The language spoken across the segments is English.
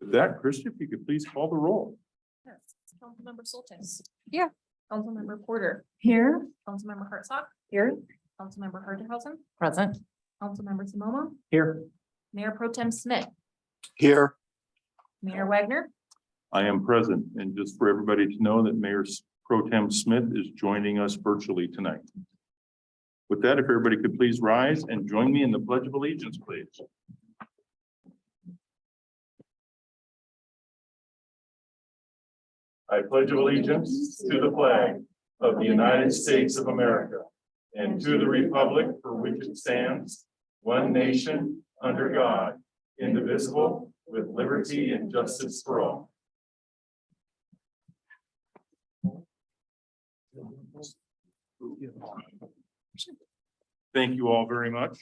With that, Christie, if you could please call the roll. Yes. Councilmember Soltis. Here. Councilmember Porter. Here. Councilmember Hartsock. Here. Councilmember Hardenhausen. Present. Councilmember Simoma. Here. Mayor Pro Tem Smith. Here. Mayor Wagner. I am present, and just for everybody to know that Mayor Pro Tem Smith is joining us virtually tonight. With that, if everybody could please rise and join me in the Pledge of Allegiance, please. I pledge allegiance to the flag of the United States of America and to the republic for which it stands, one nation, under God, indivisible, with liberty and justice for all. Thank you all very much.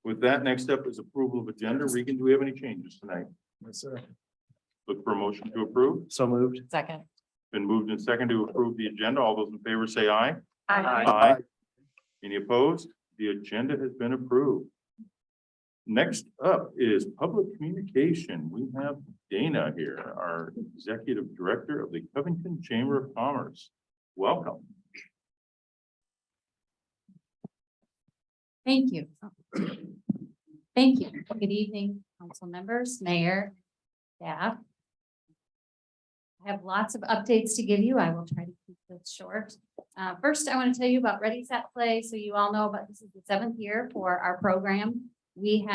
With that, next up is approval of agenda. Regan, do we have any changes tonight? Yes, sir. Look for a motion to approve. So moved. Second. Been moved and second to approve the agenda. All those in favor say aye. Aye. Any opposed? The agenda has been approved. Next up is public communication. We have Dana here, our Executive Director of the Covington Chamber of Commerce. Welcome. Thank you. Thank you. Good evening, council members, mayor, staff. I have lots of updates to give you. I will try to keep this short. First, I want to tell you about Ready, Set, Play. So you all know about this is the 7th year for our program. We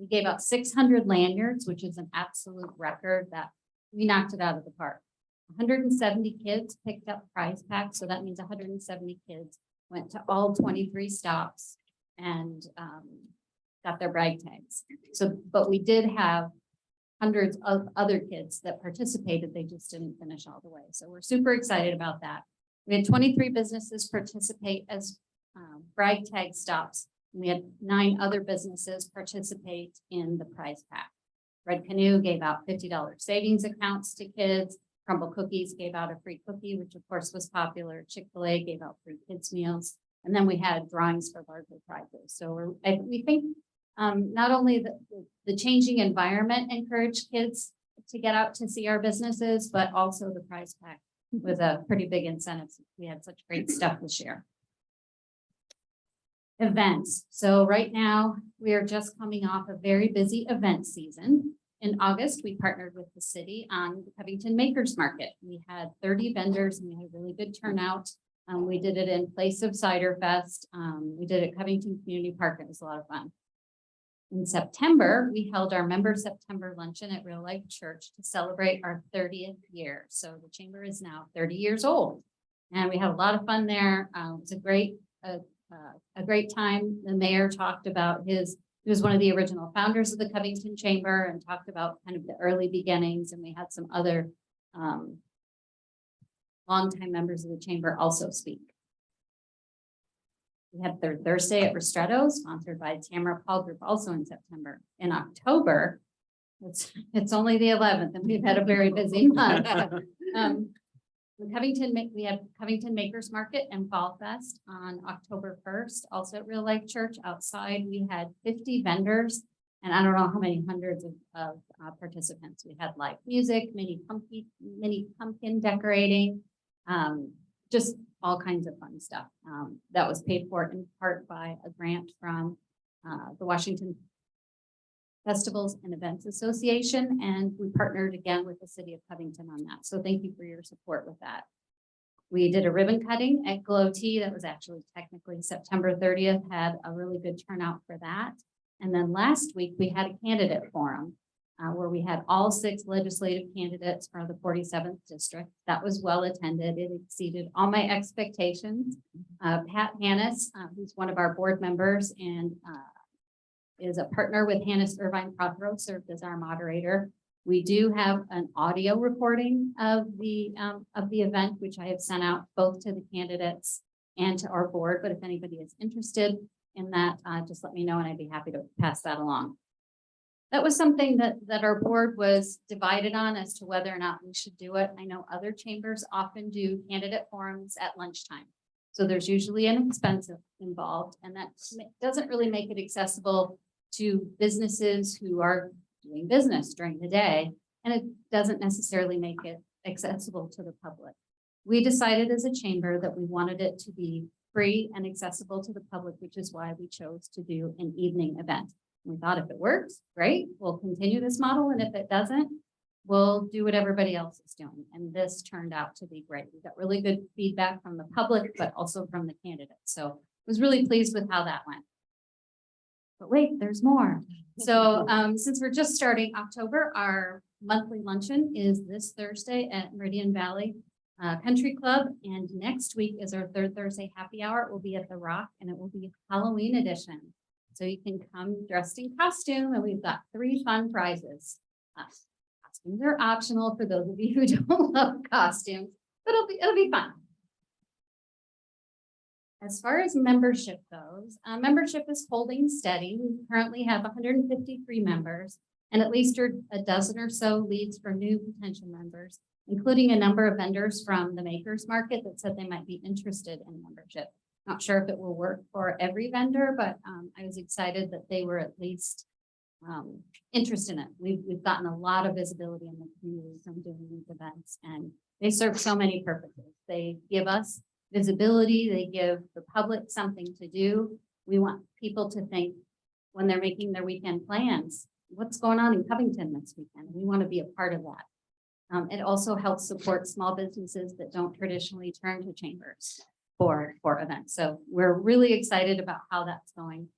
gave out 600 lanyards, which is an absolute record that we knocked it out of the park. 170 kids picked up prize packs. So that means 170 kids went to all 23 stops and got their brag tags. So, but we did have hundreds of other kids that participated. They just didn't finish all the way. So we're super excited about that. We had 23 businesses participate as brag tag stops. We had 9 other businesses participate in the prize pack. Red Canoe gave out $50 savings accounts to kids. Crumble Cookies gave out a free cookie, which of course was popular. Chick-fil-A gave out free kids meals. And then we had drawings for larger prizes. So we think not only the changing environment encouraged kids to get out to see our businesses, but also the prize pack was a pretty big incentive. We had such great stuff this year. Events. So right now we are just coming off a very busy event season. In August, we partnered with the city on the Covington Makers Market. We had 30 vendors and we had a really good turnout. We did it in place of Cider Fest. We did it at Covington Community Park. It was a lot of fun. In September, we held our Member September Luncheon at Real Life Church to celebrate our 30th year. So the chamber is now 30 years old. And we had a lot of fun there. It was a great time. The mayor talked about he was one of the original founders of the Covington Chamber and talked about kind of the early beginnings. And we had some other longtime members of the chamber also speak. We had Third Thursday at Ristretto, sponsored by Tamara Paul Group, also in September. In October, it's only the 11th, and we've had a very busy month. We have Covington Makers Market and Fall Fest on October 1st, also at Real Life Church. Outside, we had 50 vendors, and I don't know how many hundreds of participants. We had live music, mini pumpkin decorating, just all kinds of fun stuff. That was paid for in part by a grant from the Washington Festivals and Events Association, and we partnered again with the city of Covington on that. So thank you for your support with that. We did a ribbon cutting at Glow Tea. That was actually technically September 30th, had a really good turnout for that. And then last week we had a candidate forum where we had all 6 legislative candidates for the 47th district. That was well attended. It exceeded all my expectations. Pat Hannes, who's one of our board members and is a partner with Hannes Irvine Prothero, served as our moderator. We do have an audio recording of the event, which I have sent out both to the candidates and to our board. But if anybody is interested in that, just let me know and I'd be happy to pass that along. That was something that our board was divided on as to whether or not we should do it. I know other chambers often do candidate forums at lunchtime. So there's usually an expense involved, and that doesn't really make it accessible to businesses who are doing business during the day, and it doesn't necessarily make it accessible to the public. We decided as a chamber that we wanted it to be free and accessible to the public, which is why we chose to do an evening event. We thought if it works, great, we'll continue this model, and if it doesn't, we'll do what everybody else is doing. And this turned out to be great. We got really good feedback from the public, but also from the candidates. So I was really pleased with how that went. But wait, there's more. So since we're just starting October, our monthly luncheon is this Thursday at Meridian Valley Country Club. And next week is our third Thursday happy hour. It will be at the Rock, and it will be Halloween edition. So you can come dressed in costume, and we've got 3 fun prizes. Costumes are optional for those of you who don't love costumes, but it'll be fun. As far as membership goes, membership is holding steady. We currently have 153 members, and at least a dozen or so leads for new potential members, including a number of vendors from the Makers Market that said they might be interested in membership. Not sure if it will work for every vendor, but I was excited that they were at least interested in it. We've gotten a lot of visibility in the community from doing these events, and they serve so many purposes. They give us visibility, they give the public something to do. We want people to think when they're making their weekend plans, what's going on in Covington this weekend? We want to be a part of that. It also helps support small businesses that don't traditionally turn to chambers for events. So we're really excited about how that's going.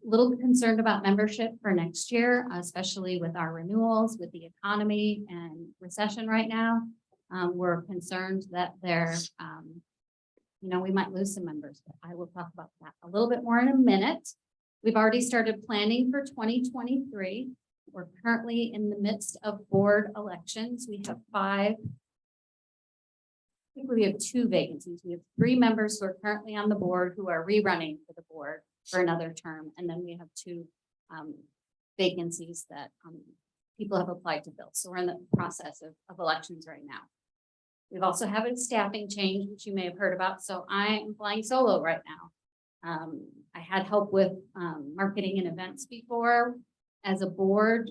Little concerned about membership for next year, especially with our renewals, with the economy and recession right now. We're concerned that we might lose some members, but I will talk about that a little bit more in a minute. We've already started planning for 2023. We're currently in the midst of board elections. We have 5. I think we have 2 vacancies. We have 3 members who are currently on the board who are rerunning for the board for another term. And then we have 2 vacancies that people have applied to fill. So we're in the process of elections right now. We've also had a staffing change, which you may have heard about. So I am flying solo right now. I had help with marketing and events before. As a board,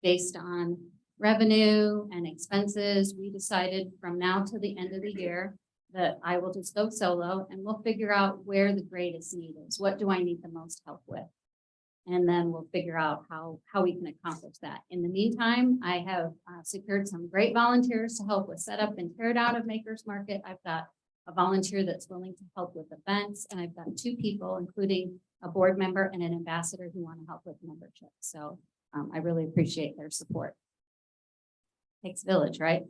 based on revenue and expenses, we decided from now to the end of the year that I will just go solo, and we'll figure out where the greatest need is. What do I need the most help with? And then we'll figure out how we can accomplish that. In the meantime, I have secured some great volunteers to help with setup and tear down of Makers Market. I've got a volunteer that's willing to help with events, and I've got 2 people, including a board member and an ambassador, who want to help with membership. So I really appreciate their support. Takes a village, right?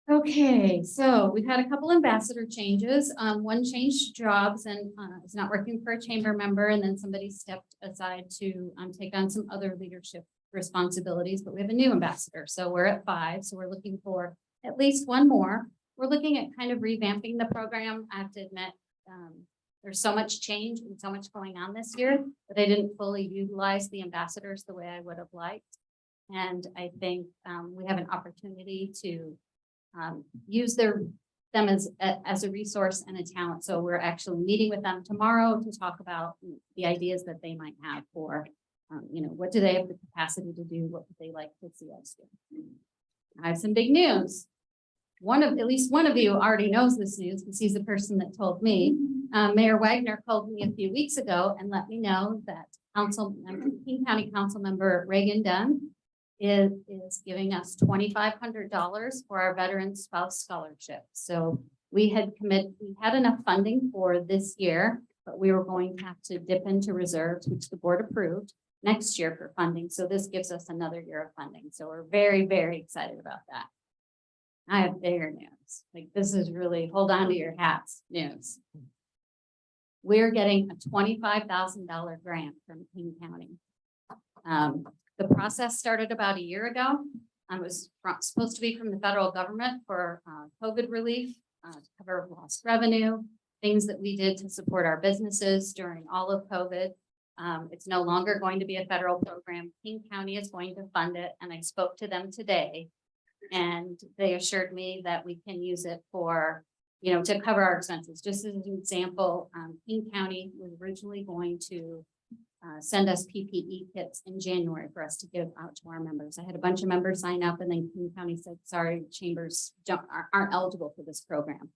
Okay, so we've had a couple ambassador changes. One changed jobs and is not working for a chamber member, and then somebody stepped aside to take on some other leadership responsibilities, but we have a new ambassador. So we're at 5, so we're looking for at least 1 more. We're looking at kind of revamping the program. I have to admit, there's so much change and so much going on this year that I didn't fully utilize the ambassadors the way I would have liked. And I think we have an opportunity to use them as a resource and a talent. So we're actually meeting with them tomorrow to talk about the ideas that they might have for, what do they have the capacity to do? What would they like to see us do? I have some big news. At least one of you already knows this news because he's the person that told me. Mayor Wagner called me a few weeks ago and let me know that King County Council member Reagan Dunn is giving us $2,500 for our veteran spouse scholarship. So we had enough funding for this year, but we were going to have to dip into reserves, which the board approved next year for funding. So this gives us another year of funding. So we're very, very excited about that. I have bigger news. This is really hold on to your hats news. We're getting a $25,000 grant from King County. The process started about a year ago. It was supposed to be from the federal government for COVID relief, to cover lost revenue, things that we did to support our businesses during all of COVID. It's no longer going to be a federal program. King County is going to fund it, and I spoke to them today, and they assured me that we can use it for, to cover our expenses. Just as an example, King County was originally going to send us PPE kits in January for us to give out to our members. I had a bunch of members sign up and then King County said, sorry, chambers aren't eligible for this program.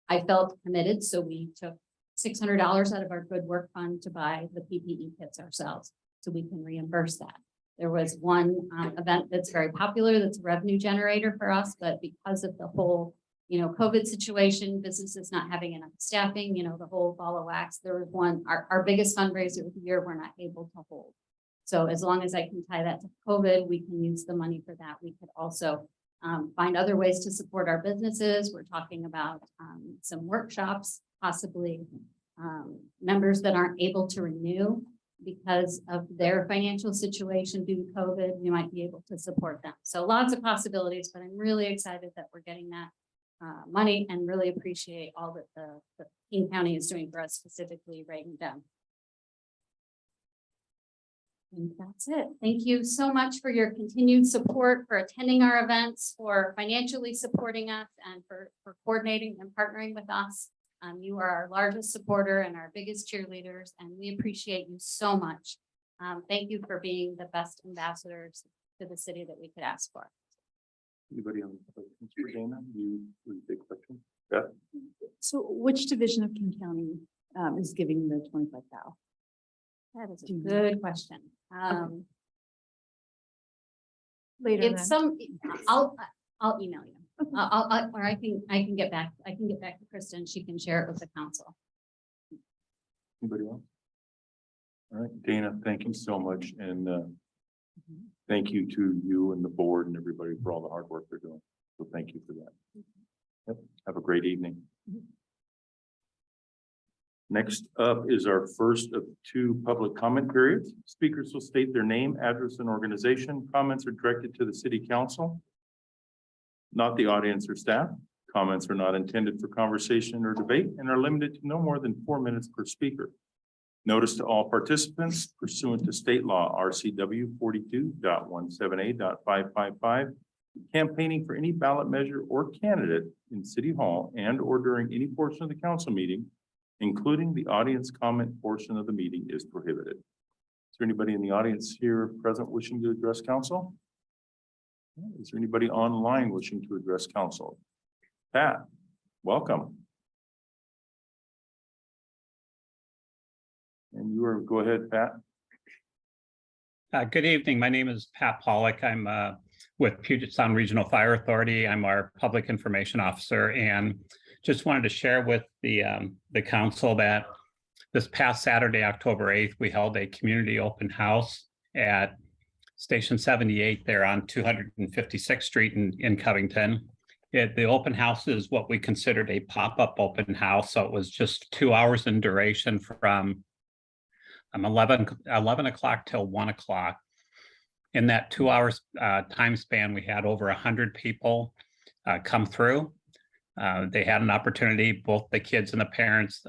I felt committed, so we took $600 out of our good work fund to buy the PPE kits ourselves, so we can reimburse that. There was one event that's very popular, that's a revenue generator for us, but because of the whole, COVID situation, businesses not having enough staffing, the whole ball of wax, there was one, our biggest fundraiser of the year, we're not able to hold. So as long as I can tie that to COVID, we can use the money for that. We could also find other ways to support our businesses. We're talking about some workshops, possibly members that aren't able to renew because of their financial situation due to COVID, we might be able to support them. So lots of possibilities, but I'm really excited that we're getting that money and really appreciate all that the King County is doing for us, specifically Reagan Dem. And that's it. Thank you so much for your continued support, for attending our events, for financially supporting us, and for coordinating and partnering with us. You are our largest supporter and our biggest cheerleaders, and we appreciate you so much. Thank you for being the best ambassadors to the city that we could ask for. Anybody on the questions for Dana? You big question? Beth? So which division of King County is giving the 25,000? That is a good question. Later It's some, I'll email you. Or I can get back to Kristen. She can share it with the council. Anybody else? All right, Dana, thank you so much. And thank you to you and the board and everybody for all the hard work they're doing. So thank you for that. Yep. Have a great evening. Next up is our first of two public comment periods. Speakers will state their name, address, and organization. Comments are directed to the city council, not the audience or staff. Comments are not intended for conversation or debate and are limited to no more than 4 minutes per speaker. Notice to all participants pursuant to state law RCW 42.178.555. Campaigning for any ballot measure or candidate in City Hall and or during any portion of the council meeting, including the audience comment portion of the meeting, is prohibited. Is there anybody in the audience here present wishing to address council? Is there anybody online wishing to address council? Pat, welcome. And you are, go ahead, Pat. Good evening. My name is Pat Pollock. I'm with Puget Sound Regional Fire Authority. I'm our public information officer, and just wanted to share with the council that this past Saturday, October 8th, we held a community open house at Station 78 there on 256th Street in Covington. The open house is what we considered a pop-up open house. So it was just 2 hours in duration from 11 o'clock till 1 o'clock. In that 2 hours time span, we had over 100 people come through. They had an opportunity, both the kids and the parents,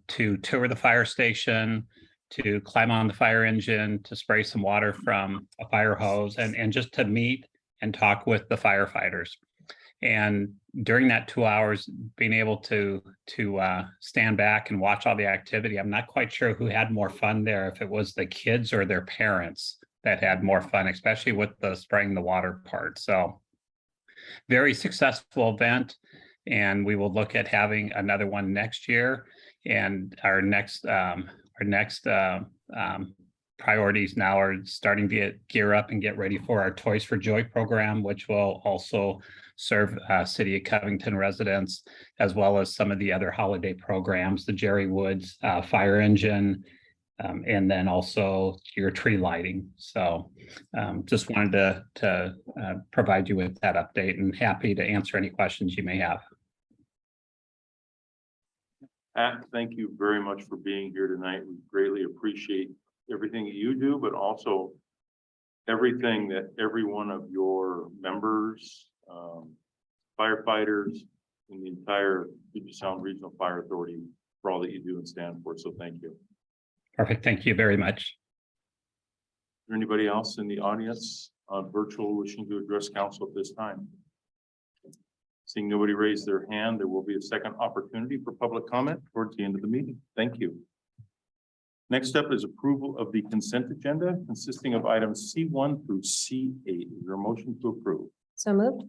to tour the fire station, to climb on the fire engine, to spray some water from a fire hose, and just to meet and talk with the firefighters. And during that 2 hours, being able to stand back and watch all the activity, I'm not quite sure who had more fun there, if it was the kids or their parents that had more fun, especially with the spraying the water part. So very successful event. And we will look at having another one next year. And our next priorities now are starting to gear up and get ready for our Toys for Joy program, which will also serve City of Covington residents, as well as some of the other holiday programs, the Jerry Woods fire engine, and then also your tree lighting. So just wanted to provide you with that update, and happy to answer any questions you may have. Pat, thank you very much for being here tonight. We greatly appreciate everything that you do, but also everything that every one of your members, firefighters, and the entire Puget Sound Regional Fire Authority for all that you do and stand for. So thank you. Perfect. Thank you very much. Is there anybody else in the audience on virtual wishing to address council at this time? Seeing nobody raise their hand, there will be a second opportunity for public comment towards the end of the meeting. Thank you. Next up is approval of the consent agenda consisting of items C1 through C8. Is there a motion to approve? So moved.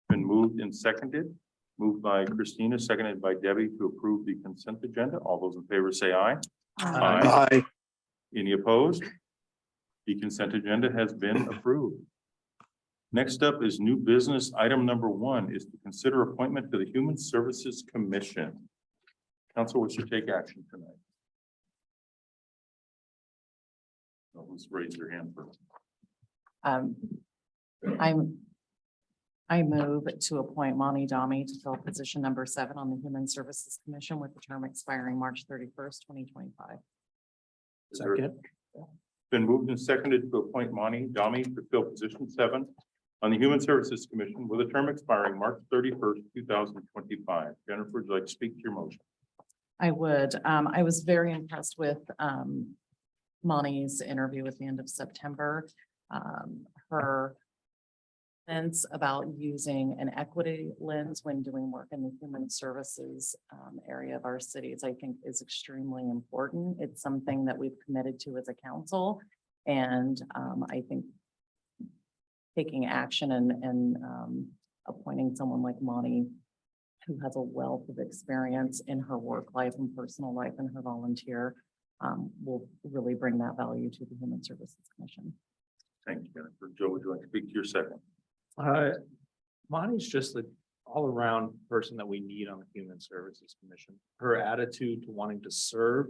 Been moved and seconded. Moved by Christina, seconded by Debbie to approve the consent agenda. All those in favor say aye. Aye. Any opposed? The consent agenda has been approved. Next up is new business. Item number 1 is to consider appointment to the Human Services Commission. Council, what's your take action tonight? Oh, let's raise your hand first. I move to appoint Monty Dami to fill position number 7 on the Human Services Commission with the term expiring March 31st, 2025. Second. Been moved and seconded to appoint Monty Dami to fill position 7 on the Human Services Commission with a term expiring March 31st, 2025. Jennifer, would you like to speak to your motion? I would. I was very impressed with Monty's interview at the end of September. Her sense about using an equity lens when doing work in the human services area of our cities, I think is extremely important. It's something that we've committed to as a council. And I think taking action and appointing someone like Monty, who has a wealth of experience in her work life and personal life and her volunteer, will really bring that value to the Human Services Commission. Thank you, Jennifer. Joe, would you like to speak to your second? Monty's just the all-around person that we need on the Human Services Commission. Her attitude to wanting to serve,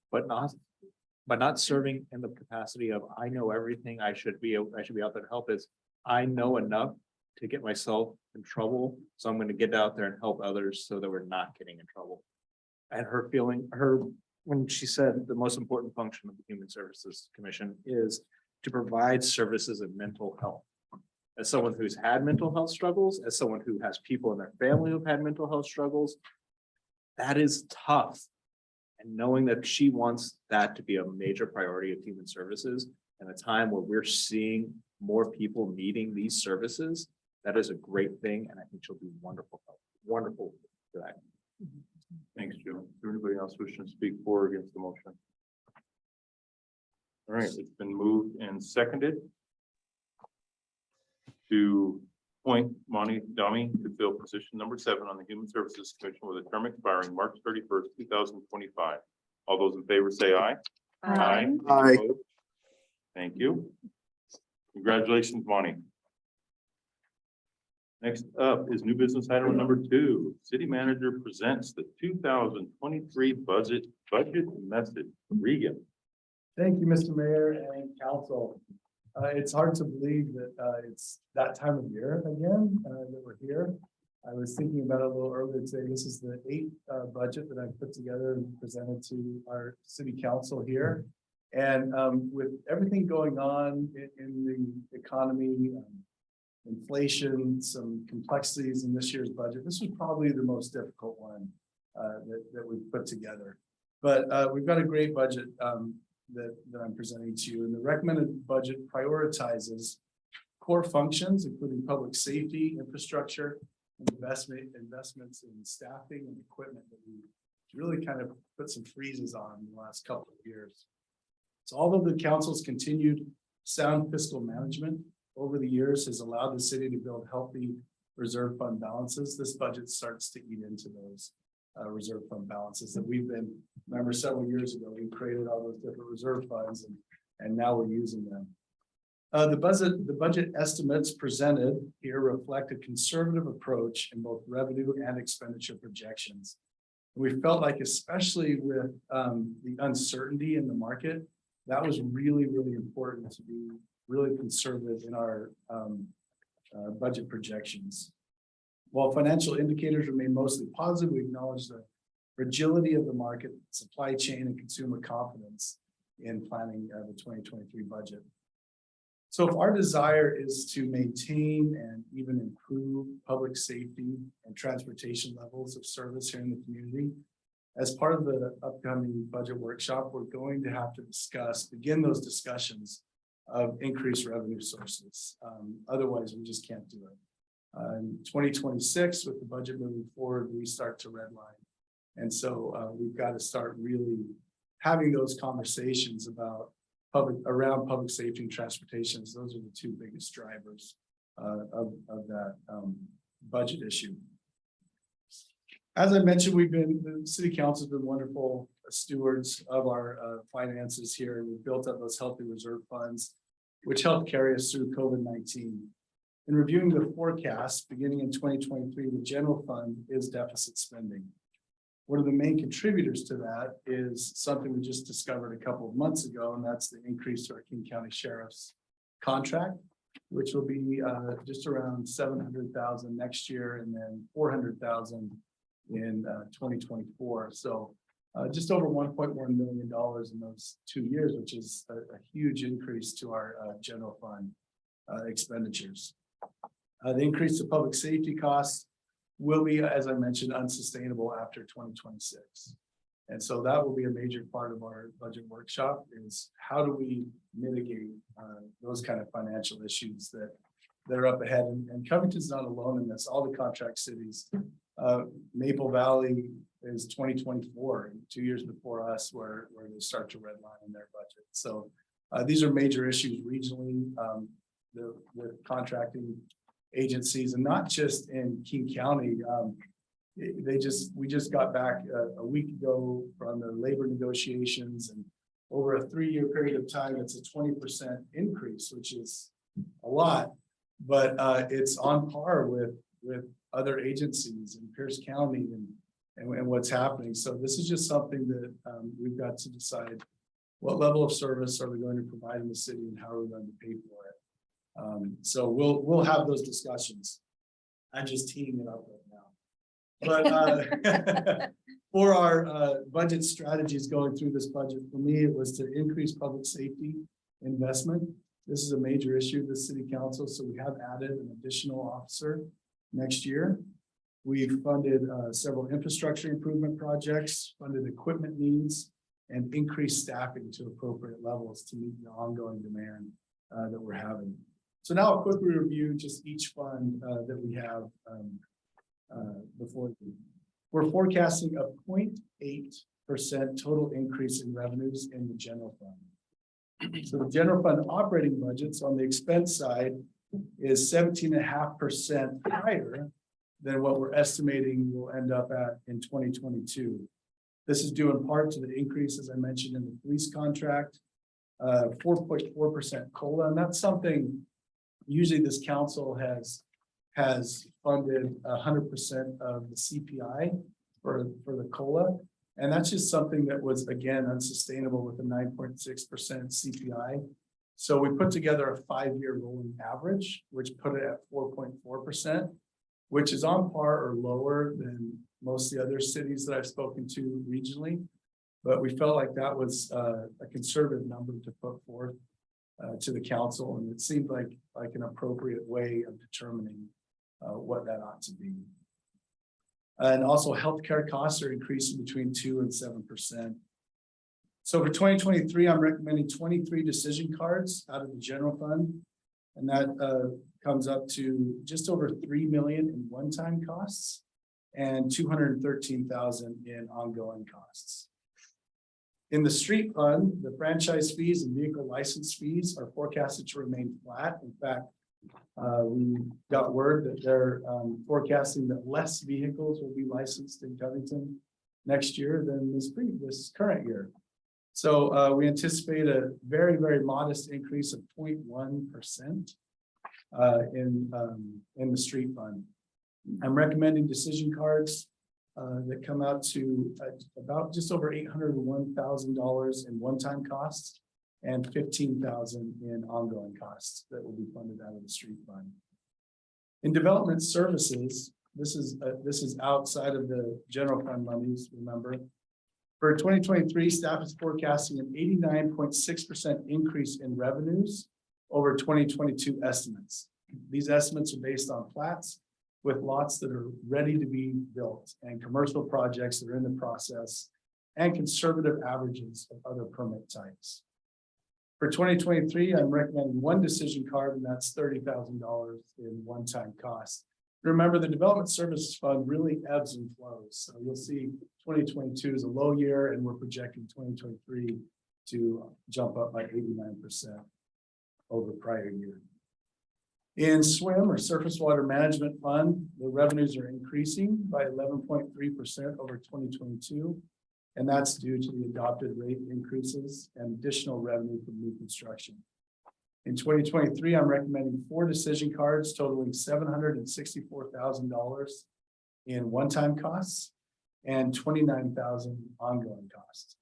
but not serving in the capacity of I know everything. I should be out there to help. Is I know enough to get myself in trouble, so I'm going to get out there and help others so that we're not getting in trouble. And her feeling, when she said the most important function of the Human Services Commission is to provide services of mental health. As someone who's had mental health struggles, as someone who has people in their family who've had mental health struggles, that is tough. And knowing that she wants that to be a major priority of human services in a time where we're seeing more people needing these services, that is a great thing. And I think she'll be wonderful for that. Thanks, Joe. Is there anybody else wishing to speak for or against the motion? All right, it's been moved and seconded to appoint Monty Dami to fill position number 7 on the Human Services Commission with a term expiring March 31st, 2025. All those in favor say aye. Aye. Any opposed? Thank you. Congratulations, Monty. Next up is new business item number 2. City manager presents the 2023 budget message. Regan. Thank you, Mr. Mayor and council. It's hard to believe that it's that time of year again that we're here. I was thinking about it a little earlier today. This is the 8th budget that I've put together and presented to our city council here. And with everything going on in the economy, inflation, some complexities in this year's budget, this was probably the most difficult one that we've put together. But we've got a great budget that I'm presenting to you, and the recommended budget prioritizes core functions, including public safety, infrastructure, and investments in staffing and equipment that we really kind of put some freezes on in the last couple of years. So although the council's continued sound fiscal management over the years has allowed the city to build healthy reserve fund balances, this budget starts to eat into those reserve fund balances that remember several years ago, we created all those different reserve funds and now we're using them. The budget estimates presented here reflect a conservative approach in both revenue and expenditure projections. We felt like, especially with the uncertainty in the market, that was really, really important to be really conservative in our budget projections. While financial indicators remain mostly positive, we acknowledge the fragility of the market, supply chain, and consumer confidence in planning the 2023 budget. So if our desire is to maintain and even improve public safety and transportation levels of service here in the community, as part of the upcoming budget workshop, we're going to have to begin those discussions of increased revenue sources. Otherwise, we just can't do it. In 2026, with the budget moving forward, we start to redline. And so we've got to start really having those conversations about around public safety and transportation. Those are the two biggest drivers of that budget issue. As I mentioned, the city council has been wonderful stewards of our finances here. We've built up those healthy reserve funds, which helped carry us through COVID-19. In reviewing the forecast beginning in 2023, the general fund is deficit spending. One of the main contributors to that is something we just discovered a couple of months ago, and that's the increase to our King County Sheriff's contract, which will be just around $700,000 next year, and then $400,000 in 2024. So just over $1.1 million in those 2 years, which is a huge increase to our general fund expenditures. The increase to public safety costs will be, as I mentioned, unsustainable after 2026. And so that will be a major part of our budget workshop, is how do we mitigate those kind of financial issues that are up ahead. And Covington's not alone in this. All the contract cities, Maple Valley is 2024, 2 years before us, where they start to redline in their budget. So these are major issues regionally with contracting agencies, and not just in King County. We just got back a week ago from the labor negotiations, and over a 3-year period of time, it's a 20% increase, which is a lot, but it's on par with other agencies in Pierce County and what's happening. So this is just something that we've got to decide what level of service are we going to provide in the city, and how are we going to pay for it. So we'll have those discussions. I'm just teeing it up right now. But for our budget strategies going through this budget, for me, it was to increase public safety investment. This is a major issue of the city council, so we have added an additional officer next year. We've funded several infrastructure improvement projects, funded equipment needs, and increased staffing to appropriate levels to meet the ongoing demand that we're having. So now I'll quickly review just each fund that we have before you. We're forecasting a 0.8% total increase in revenues in the general fund. So the general fund operating budgets on the expense side is 17.5% higher than what we're estimating we'll end up at in 2022. This is due in part to the increase, as I mentioned, in the police contract, 4.4% COLA, and that's something usually this council has funded 100% of the CPI for the COLA, and that's just something that was, again, unsustainable with the 9.6% CPI. So we put together a 5-year rolling average, which put it at 4.4%, which is on par or lower than most of the other cities that I've spoken to regionally. But we felt like that was a conservative number to put forth to the council, and it seemed like an appropriate way of determining what that ought to be. And also, healthcare costs are increasing between 2% and 7%. So for 2023, I'm recommending 23 decision cards out of the general fund, and that comes up to just over $3 million in one-time costs and $213,000 in ongoing costs. In the street fund, the franchise fees and vehicle license fees are forecasted to remain flat. In fact, we got word that they're forecasting that less vehicles will be licensed in Covington next year than this current year. So we anticipate a very, very modest increase of 0.1% in the street fund. I'm recommending decision cards that come out to about just over $801,000 in one-time costs and $15,000 in ongoing costs that will be funded out of the street fund. In development services, this is outside of the general fund monies, remember. For 2023, staff is forecasting an 89.6% increase in revenues over 2022 estimates. These estimates are based on plats with lots that are ready to be built and commercial projects that are in the process and conservative averages of other permit types. For 2023, I'm recommending one decision card, and that's $30,000 in one-time costs. Remember, the Development Services Fund really ebbs and flows. So you'll see 2022 is a low year, and we're projecting 2023 to jump up by 89% over prior year. In SWIM, or Surface Water Management Fund, the revenues are increasing by 11.3% over 2022. And that's due to the adopted rate increases and additional revenue from new construction. In 2023, I'm recommending 4 decision cards totaling $764,000 in one-time costs and $29,000 ongoing costs.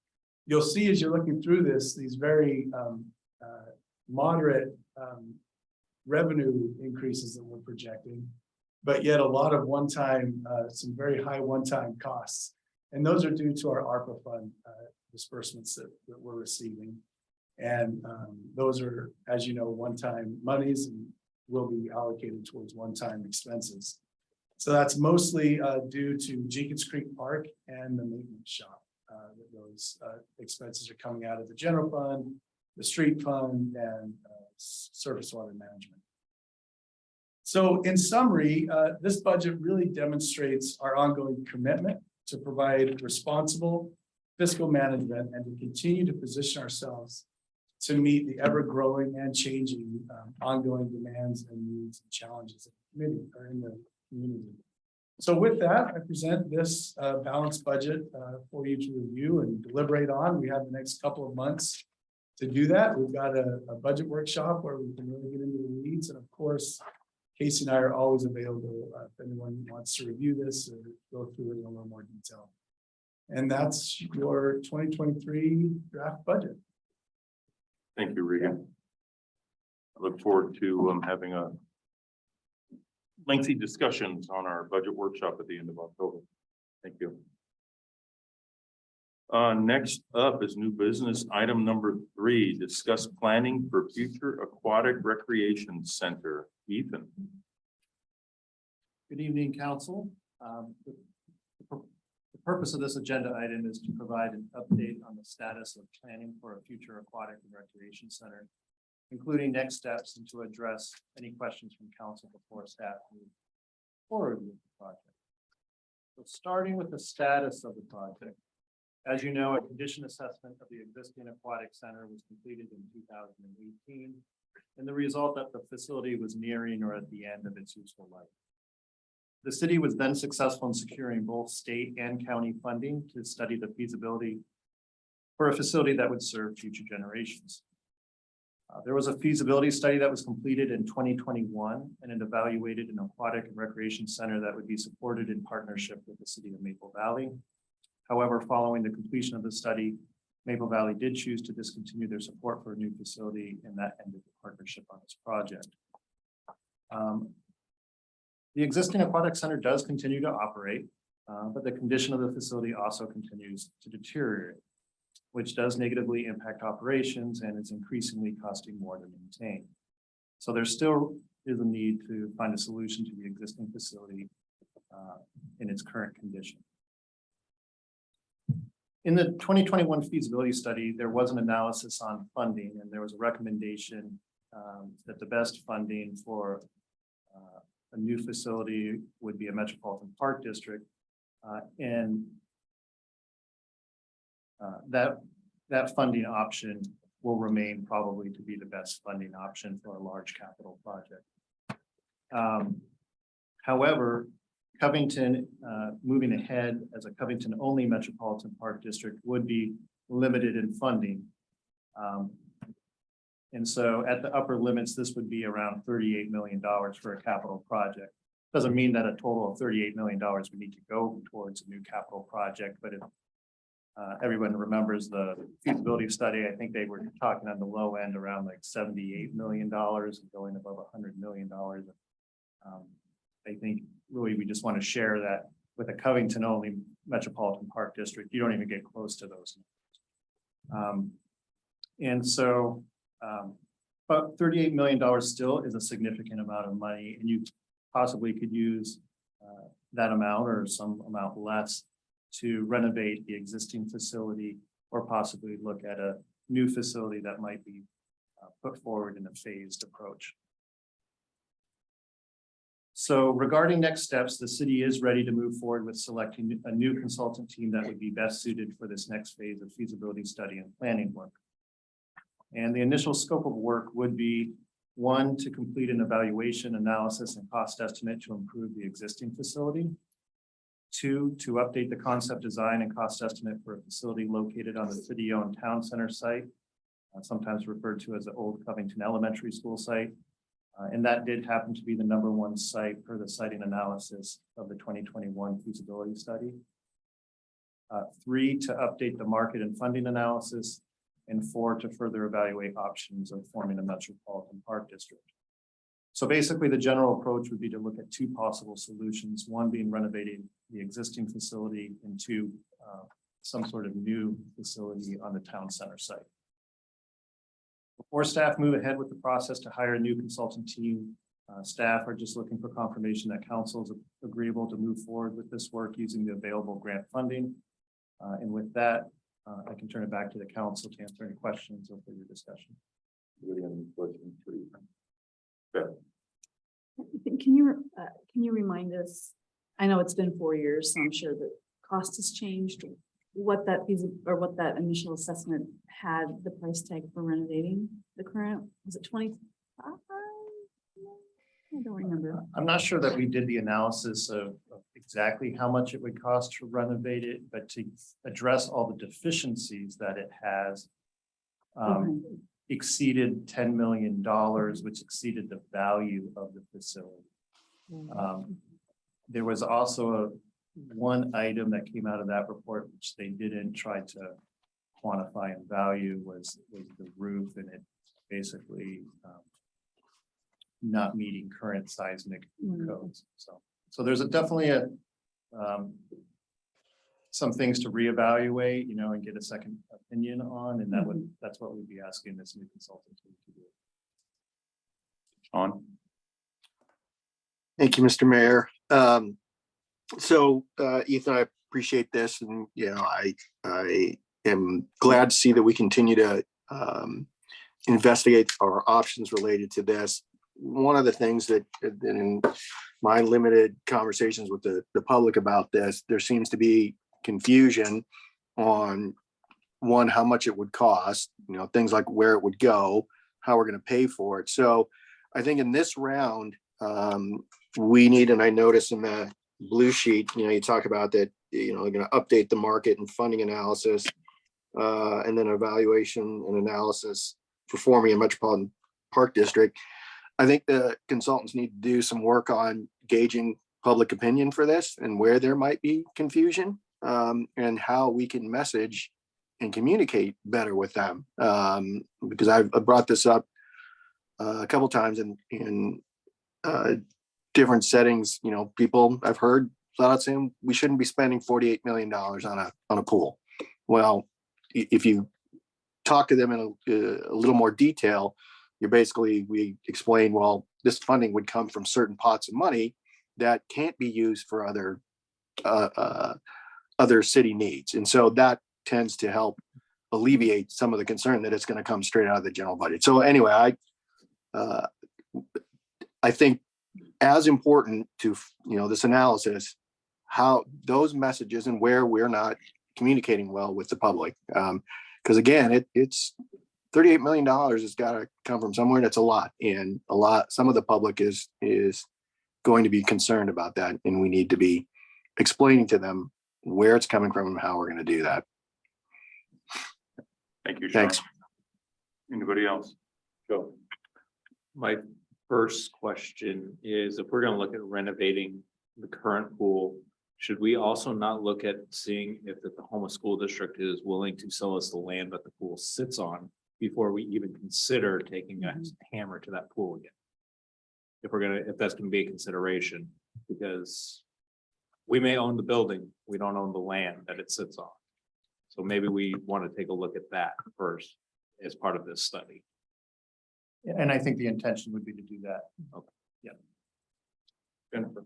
You'll see as you're looking through this, these very moderate revenue increases that we're projecting, but yet a lot of one-time, some very high one-time costs. And those are due to our ARPA fund disbursements that we're receiving. And those are, as you know, one-time monies and will be allocated towards one-time expenses. So that's mostly due to Jenkins Creek Park and the maintenance shop. Those expenses are coming out of the general fund, the street fund, and surface water management. So in summary, this budget really demonstrates our ongoing commitment to provide responsible fiscal management and to continue to position ourselves to meet the ever-growing and changing ongoing demands and needs and challenges in the community. So with that, I present this balanced budget for you to review and deliberate on. We have the next couple of months to do that. We've got a budget workshop where we can really get into the weeds. And of course, Casey and I are always available if anyone wants to review this or go through it in a little more detail. And that's your 2023 draft budget. Thank you, Regan. I look forward to having a lengthy discussions on our budget workshop at the end of October. Thank you. Next up is new business item number 3, discuss planning for future aquatic recreation center. Ethan. Good evening, council. The purpose of this agenda item is to provide an update on the status of planning for a future aquatic and recreation center, including next steps, and to address any questions from council before staff move forward with the project. So starting with the status of the project, as you know, a condition assessment of the existing aquatic center was completed in 2018, and the result that the facility was nearing or at the end of its useful life. The city was then successful in securing both state and county funding to study the feasibility for a facility that would serve future generations. There was a feasibility study that was completed in 2021, and it evaluated an aquatic and recreation center that would be supported in partnership with the city of Maple Valley. However, following the completion of the study, Maple Valley did choose to discontinue their support for a new facility, and that ended the partnership on this project. The existing aquatic center does continue to operate, but the condition of the facility also continues to deteriorate, which does negatively impact operations and is increasingly costing more to maintain. So there still is a need to find a solution to the existing facility in its current condition. In the 2021 feasibility study, there was an analysis on funding, and there was a recommendation that the best funding for a new facility would be a metropolitan park district, and that funding option will remain probably to be the best funding option for a large capital project. However, Covington, moving ahead as a Covington only metropolitan park district, would be limited in funding. And so at the upper limits, this would be around $38 million for a capital project. Doesn't mean that a total of $38 million would need to go towards a new capital project, but if everyone remembers the feasibility study, I think they were talking on the low end around like $78 million and going above $100 million. I think really we just want to share that with a Covington only metropolitan park district, you don't even get close to those numbers. And so, but $38 million still is a significant amount of money, and you possibly could use that amount or some amount less to renovate the existing facility, or possibly look at a new facility that might be put forward in a phased approach. So regarding next steps, the city is ready to move forward with selecting a new consultant team that would be best suited for this next phase of feasibility study and planning work. And the initial scope of work would be, one, to complete an evaluation, analysis, and cost estimate to improve the existing facility. Two, to update the concept design and cost estimate for a facility located on the city-owned town center site, sometimes referred to as the old Covington Elementary School site. And that did happen to be the #1 site per the siting analysis of the 2021 feasibility study. Three, to update the market and funding analysis. And four, to further evaluate options of forming a metropolitan park district. So basically, the general approach would be to look at two possible solutions, one being renovating the existing facility, and two, some sort of new facility on the town center site. Before staff move ahead with the process to hire a new consultant team, staff are just looking for confirmation that council is agreeable to move forward with this work using the available grant funding. And with that, I can turn it back to the council to answer any questions or further discussion. Can you remind us, I know it's been 4 years, so I'm sure that cost has changed, what that what that initial assessment had the price tag for renovating the current, was it 25? I don't remember. I'm not sure that we did the analysis of exactly how much it would cost to renovate it, but to address all the deficiencies that it has, exceeded $10 million, which exceeded the value of the facility. There was also one item that came out of that report, which they didn't try to quantify in value, was the roof, and it basically not meeting current seismic codes. So there's definitely some things to reevaluate, and get a second opinion on, and that's what we'd be asking this new consultant to do. Sean? Thank you, Mr. Mayor. So Ethan, I appreciate this, and I am glad to see that we continue to investigate our options related to this. One of the things that in my limited conversations with the public about this, there seems to be confusion on, one, how much it would cost, things like where it would go, how we're going to pay for it. So I think in this round, we need, and I noticed in the blue sheet, you talk about that, they're going to update the market and funding analysis, and then evaluation and analysis for forming a metropolitan park district. I think the consultants need to do some work on gauging public opinion for this and where there might be confusion, and how we can message and communicate better with them. Because I've brought this up a couple times in different settings. People I've heard flat out saying we shouldn't be spending $48 million on a pool. Well, if you talk to them in a little more detail, we explain, well, this funding would come from certain pots of money that can't be used for other city needs. And so that tends to help alleviate some of the concern that it's going to come straight out of the general budget. So anyway, I think as important to, this analysis, how those messages and where we're not communicating well with the public. Because again, it's $38 million has got to come from somewhere. That's a lot. And some of the public is going to be concerned about that. And we need to be explaining to them where it's coming from and how we're going to do that. Thank you, Sean. Thanks. Anybody else? Go. My first question is, if we're going to look at renovating the current pool, should we also not look at seeing if the Tacoma School District is willing to sell us the land that the pool sits on before we even consider taking a hammer to that pool again? If that's gonna be a consideration, because we may own the building, we don't own the land that it sits on. So maybe we want to take a look at that first as part of this study. And I think the intention would be to do that. Okay. Yeah. Jennifer.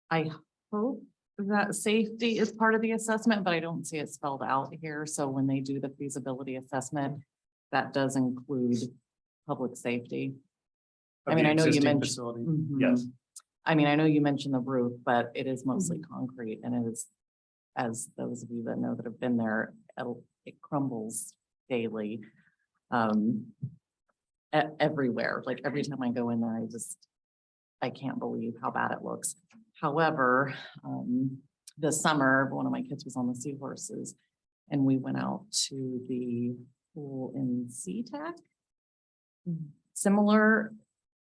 I hope that safety is part of the assessment, but I don't see it spelled out here. So when they do the feasibility assessment, that does include public safety. I mean, I know you existing mentioned. facility. Mhm. Yes. I mean, I know you mentioned the roof, but it is mostly concrete and it is, as those of you that know that have been there, it crumbles daily. Everywhere, like every time I go in there, I can't believe how bad it looks. However, this summer, one of my kids was on the seahorses and we went out to the pool in SeaTac. Similar,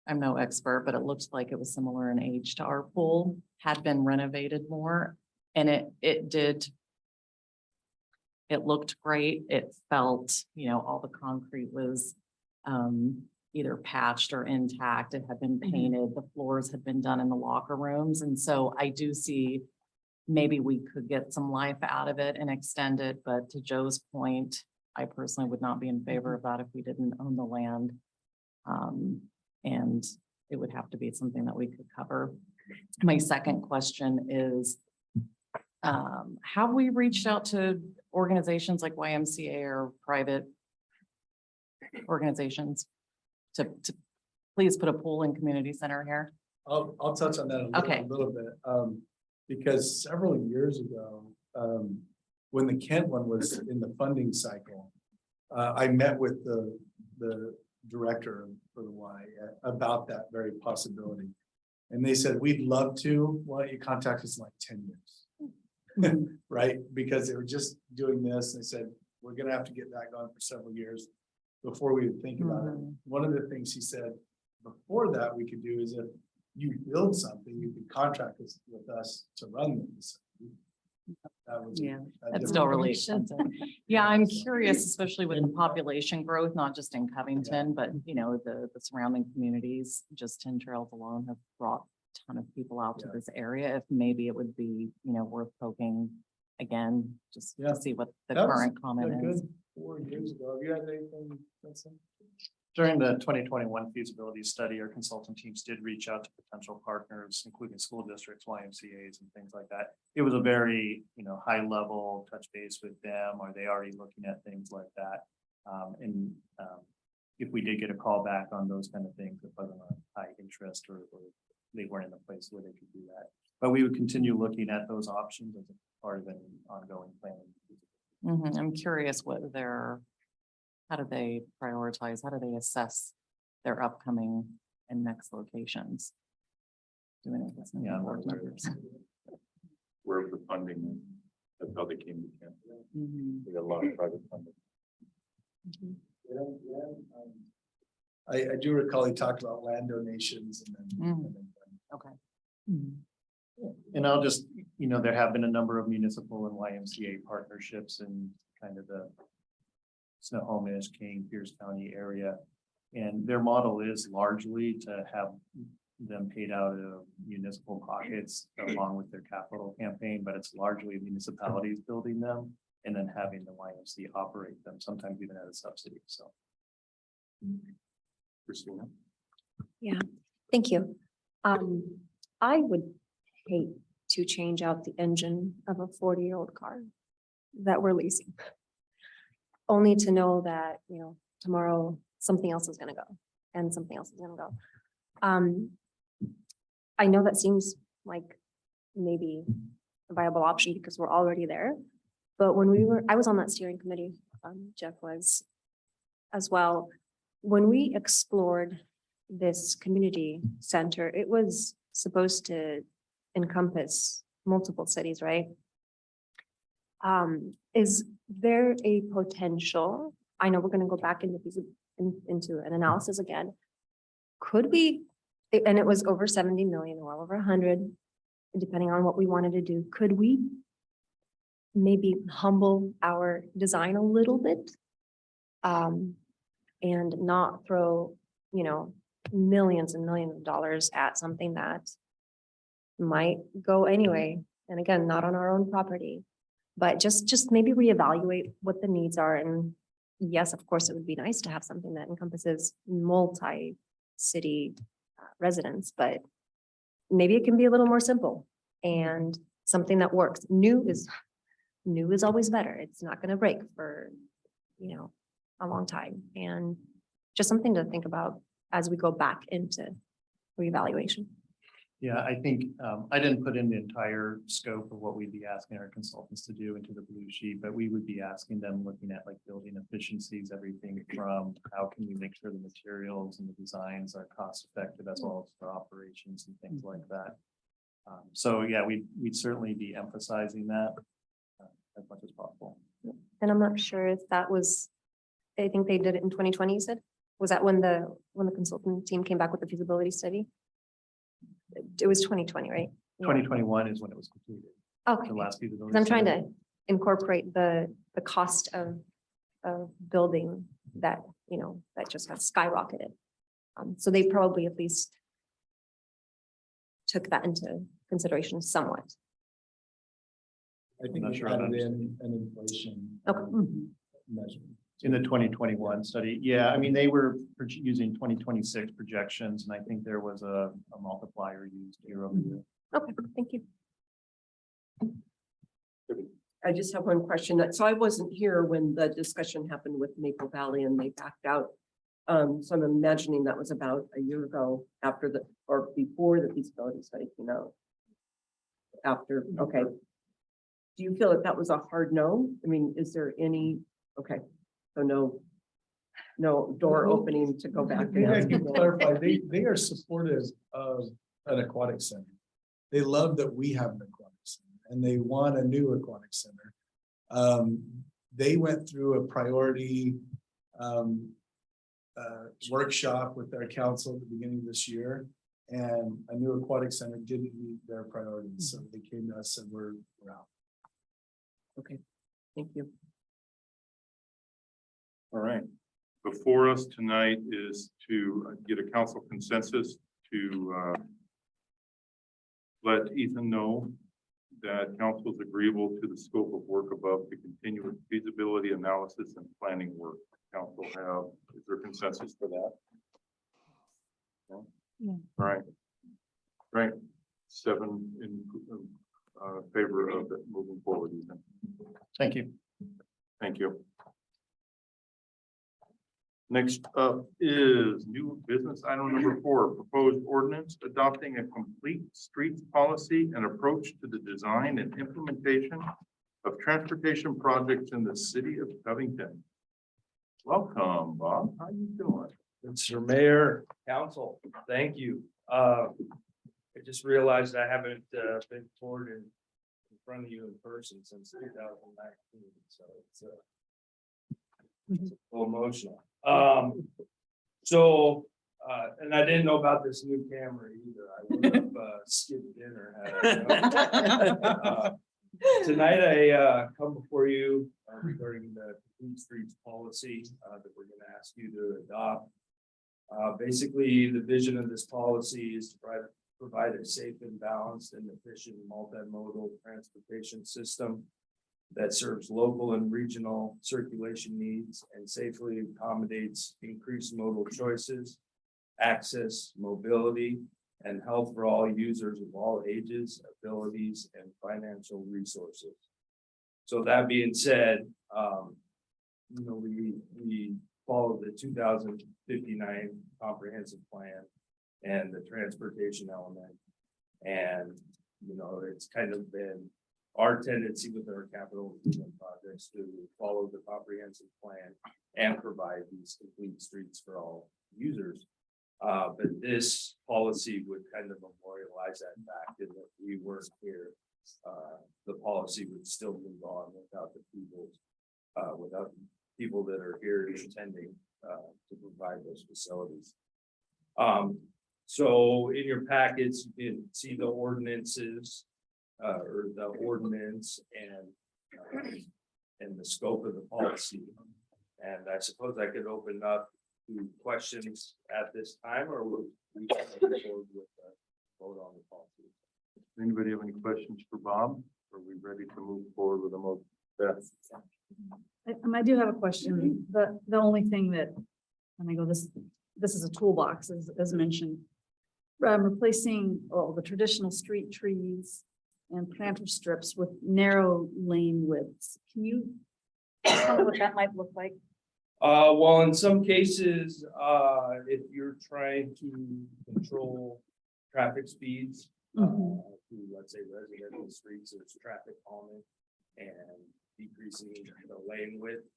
I'm no expert, but it looked like it was similar in age to our pool, had been renovated more, and it looked great. It felt, all the concrete was either patched or intact. It had been painted. The floors had been done in the locker rooms. And so I do see maybe we could get some life out of it and extend it. But to Joe's point, I personally would not be in favor of that if we didn't own the land. And it would have to be something that we could cover. My second question is, have we reached out to organizations like YMCA or private organizations to please put a pool in community center here? I'll touch on that Okay. a little bit, because several years ago, when the Kent one was in the funding cycle, I met with the director for the Y about that very possibility. And they said, we'd love to, why don't you contact us in like 10 years? Right? Because they were just doing this. They said, we're gonna have to get that going for several years before we would think about it. One of the things he said before that we could do is if you build something, you can contract with us to run this. That was Yeah, That's still really expensive. Yeah, I'm curious, especially with the population growth, not just in Covington, but the surrounding communities, just 10 Trails alone have brought a ton of people out to this area. If maybe it would be, worth poking again, just to see what the That was current comment is. good 4 years ago. Have you had anything? Vincent? During the 2021 feasibility study, our consultant teams did reach out to potential partners, including school districts, YMCA's and things like that. It was a very, high level touch base with them. Are they already looking at things like that? If we did get a call back on those kind of things, it wasn't a high interest or they weren't in a place where they could do that. But we would continue looking at those options as a part of an ongoing planning. I'm curious how do they prioritize? How do they assess their upcoming and next locations? Do any of this? Yeah, board I'm aware. members? Where the funding, is. That's how they came to Kent. Mhm. We got a lot of private funding. I do recall he talked about land donations and then. Okay. And I'll just, there have been a number of municipal and YMCA partnerships in kind of the Snohomish, King, Pierce County area. And their model is largely to have them paid out of municipal pockets along with their capital campaign, but it's largely municipalities building them and then having the YMCA operate them, sometimes even at a subsidy, so. Christina? Yeah, thank you. I would hate to change out the engine of a 40-year-old car that we're leasing. Only to know that, tomorrow something else is gonna go and something else is gonna go. I know that seems like maybe a viable option because we're already there. But when I was on that steering committee, Jeff was as well. When we explored this community center, it was supposed to encompass multiple cities, right? Is there a potential? I know we're going to go back into an analysis again. Could we, and it was over 70 million, well over 100, depending on what we wanted to do. Could we maybe humble our design a little bit? And not throw, millions and millions of dollars at something that might go anyway. And again, not on our own property, but just maybe reevaluate what the needs are. And yes, of course, it would be nice to have something that encompasses multi-city residents, but maybe it can be a little more simple and something that works. New is always better. It's not going to break for, a long time. And just something to think about as we go back into reevaluation. Yeah, I think, I didn't put in the entire scope of what we'd be asking our consultants to do into the blue sheet, but we would be asking them, looking at like building efficiencies, everything from how can we make sure the materials and the designs are cost effective as well as for operations and things like that. So yeah, we'd certainly be emphasizing that as much as possible. And I'm not sure if that was, I think they did it in 2020, you said? Was that when the consultant team came back with the feasibility study? It was 2020, right? Yeah. 2021 is when it was completed, Okay, the last feasibility. because I'm trying study. to incorporate the cost of building that, you know, that just has skyrocketed. So they probably at least took that into consideration somewhat. I think not we sure I added understand. in an inflation. Okay. Measure. In the 2021 study, yeah, I mean, they were using 2026 projections, and I think there was a multiplier used year over year. Okay, thank you. I just have one question. So I wasn't here when the discussion happened with Maple Valley and they backed out. So I'm imagining that was about a year ago after or before the feasibility study came out. After, okay. Do you feel that that was a hard no? I mean, is there any, okay, so no door opening to go back? Maybe I and can ask clarify, they are supportive of an aquatic center. They love that we have an aquatic center and they want a new aquatic center. They went through a priority workshop with their council at the beginning of this year. And a new aquatic center didn't meet their priorities, so they came to us and we're out. Okay, thank you. All right. Before us tonight is to get a council consensus to let Ethan know that council is agreeable to the scope of work above to continue with feasibility analysis and planning work. Council have, is there consensus for that? No? Yeah. All right. Right. 7 in favor of it moving forward, Ethan. Thank you. Thank you. Next up is new business item number 4, proposed ordinance adopting a complete streets policy and approach to the design and implementation of transportation projects in the city of Covington. Welcome, Bob. How you doing? Mr. Mayor, Council, thank you. I just realized I haven't been forward in front of you in person since 2019, so it's a little emotional. And I didn't know about this new camera either. I would have skipped dinner. Tonight I come before you regarding the complete streets policy that we're going to ask you to adopt. Basically, the vision of this policy is to provide a safe and balanced and efficient multimodal transportation system that serves local and regional circulation needs and safely accommodates increased modal choices, access, mobility, and health for all users of all ages, abilities, and financial resources. So that being said, we follow the 2059 comprehensive plan and the transportation element. And, it's kind of been our tendency with our capital improvement projects to follow the comprehensive plan and provide these complete streets for all users. But this policy would kind of memorialize that fact that if we weren't here, the policy would still move on without the people that are here intending to provide those facilities. So in your packets, you can see the ordinances or the ordinance and the scope of the policy. And I suppose I could open up to questions at this time, or would we move forward with a vote on the policy? Anybody have any questions for Bob? Are we ready to move forward with a motion? Beth? I do have a question. The only thing that, and I go, this is a toolbox, as mentioned. Replacing all the traditional street trees and planter strips with narrow lane widths. Can you tell me what that might look like? Well, in some cases, if you're trying to control traffic speeds, to, let's say, residential streets, there's traffic calming and decreasing the lane width,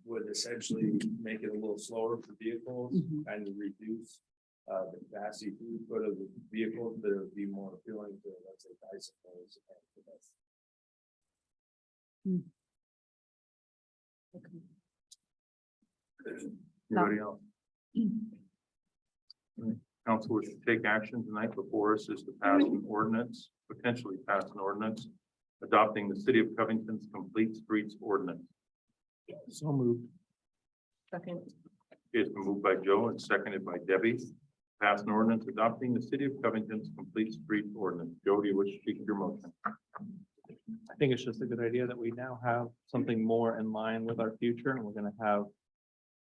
would essentially make it a little slower for vehicles and reduce the capacity throughput of the vehicles, but it would be more appealing to, let's say, bicycles and pedestrians. Anybody else? Council should take action tonight before us is to pass an ordinance, potentially pass an ordinance, adopting the city of Covington's complete streets ordinance. So moved. Second. It's been moved by Joe and seconded by Debbie. Pass an ordinance adopting the city of Covington's complete street ordinance. Joe, do you wish to speak to your motion? I think it's just a good idea that we now have something more in line with our future, and we're gonna have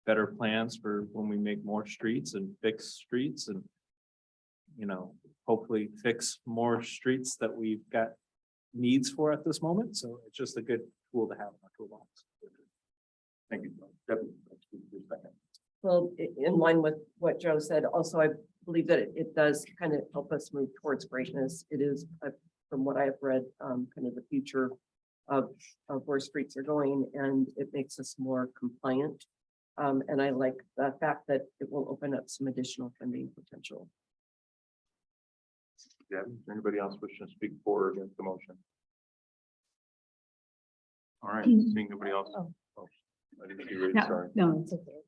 better plans for when we make more streets and fix streets and, you know, hopefully fix more streets that we've got needs for at this moment. So it's just a good tool to have in our toolbox. Thank you. Joe. Debbie, let's speak to your second. Well, in line with what Joe said, also, I believe that it does kind of help us move towards greatness. It is, from what I have read, kind of the future of where streets are going, and it makes us more compliant. And I like the fact that it will open up some additional funding potential. Debbie, is there anybody else wishing to speak for or against the motion? All right, seeing nobody else. Oh, I didn't see you raise, sorry. No, it's okay.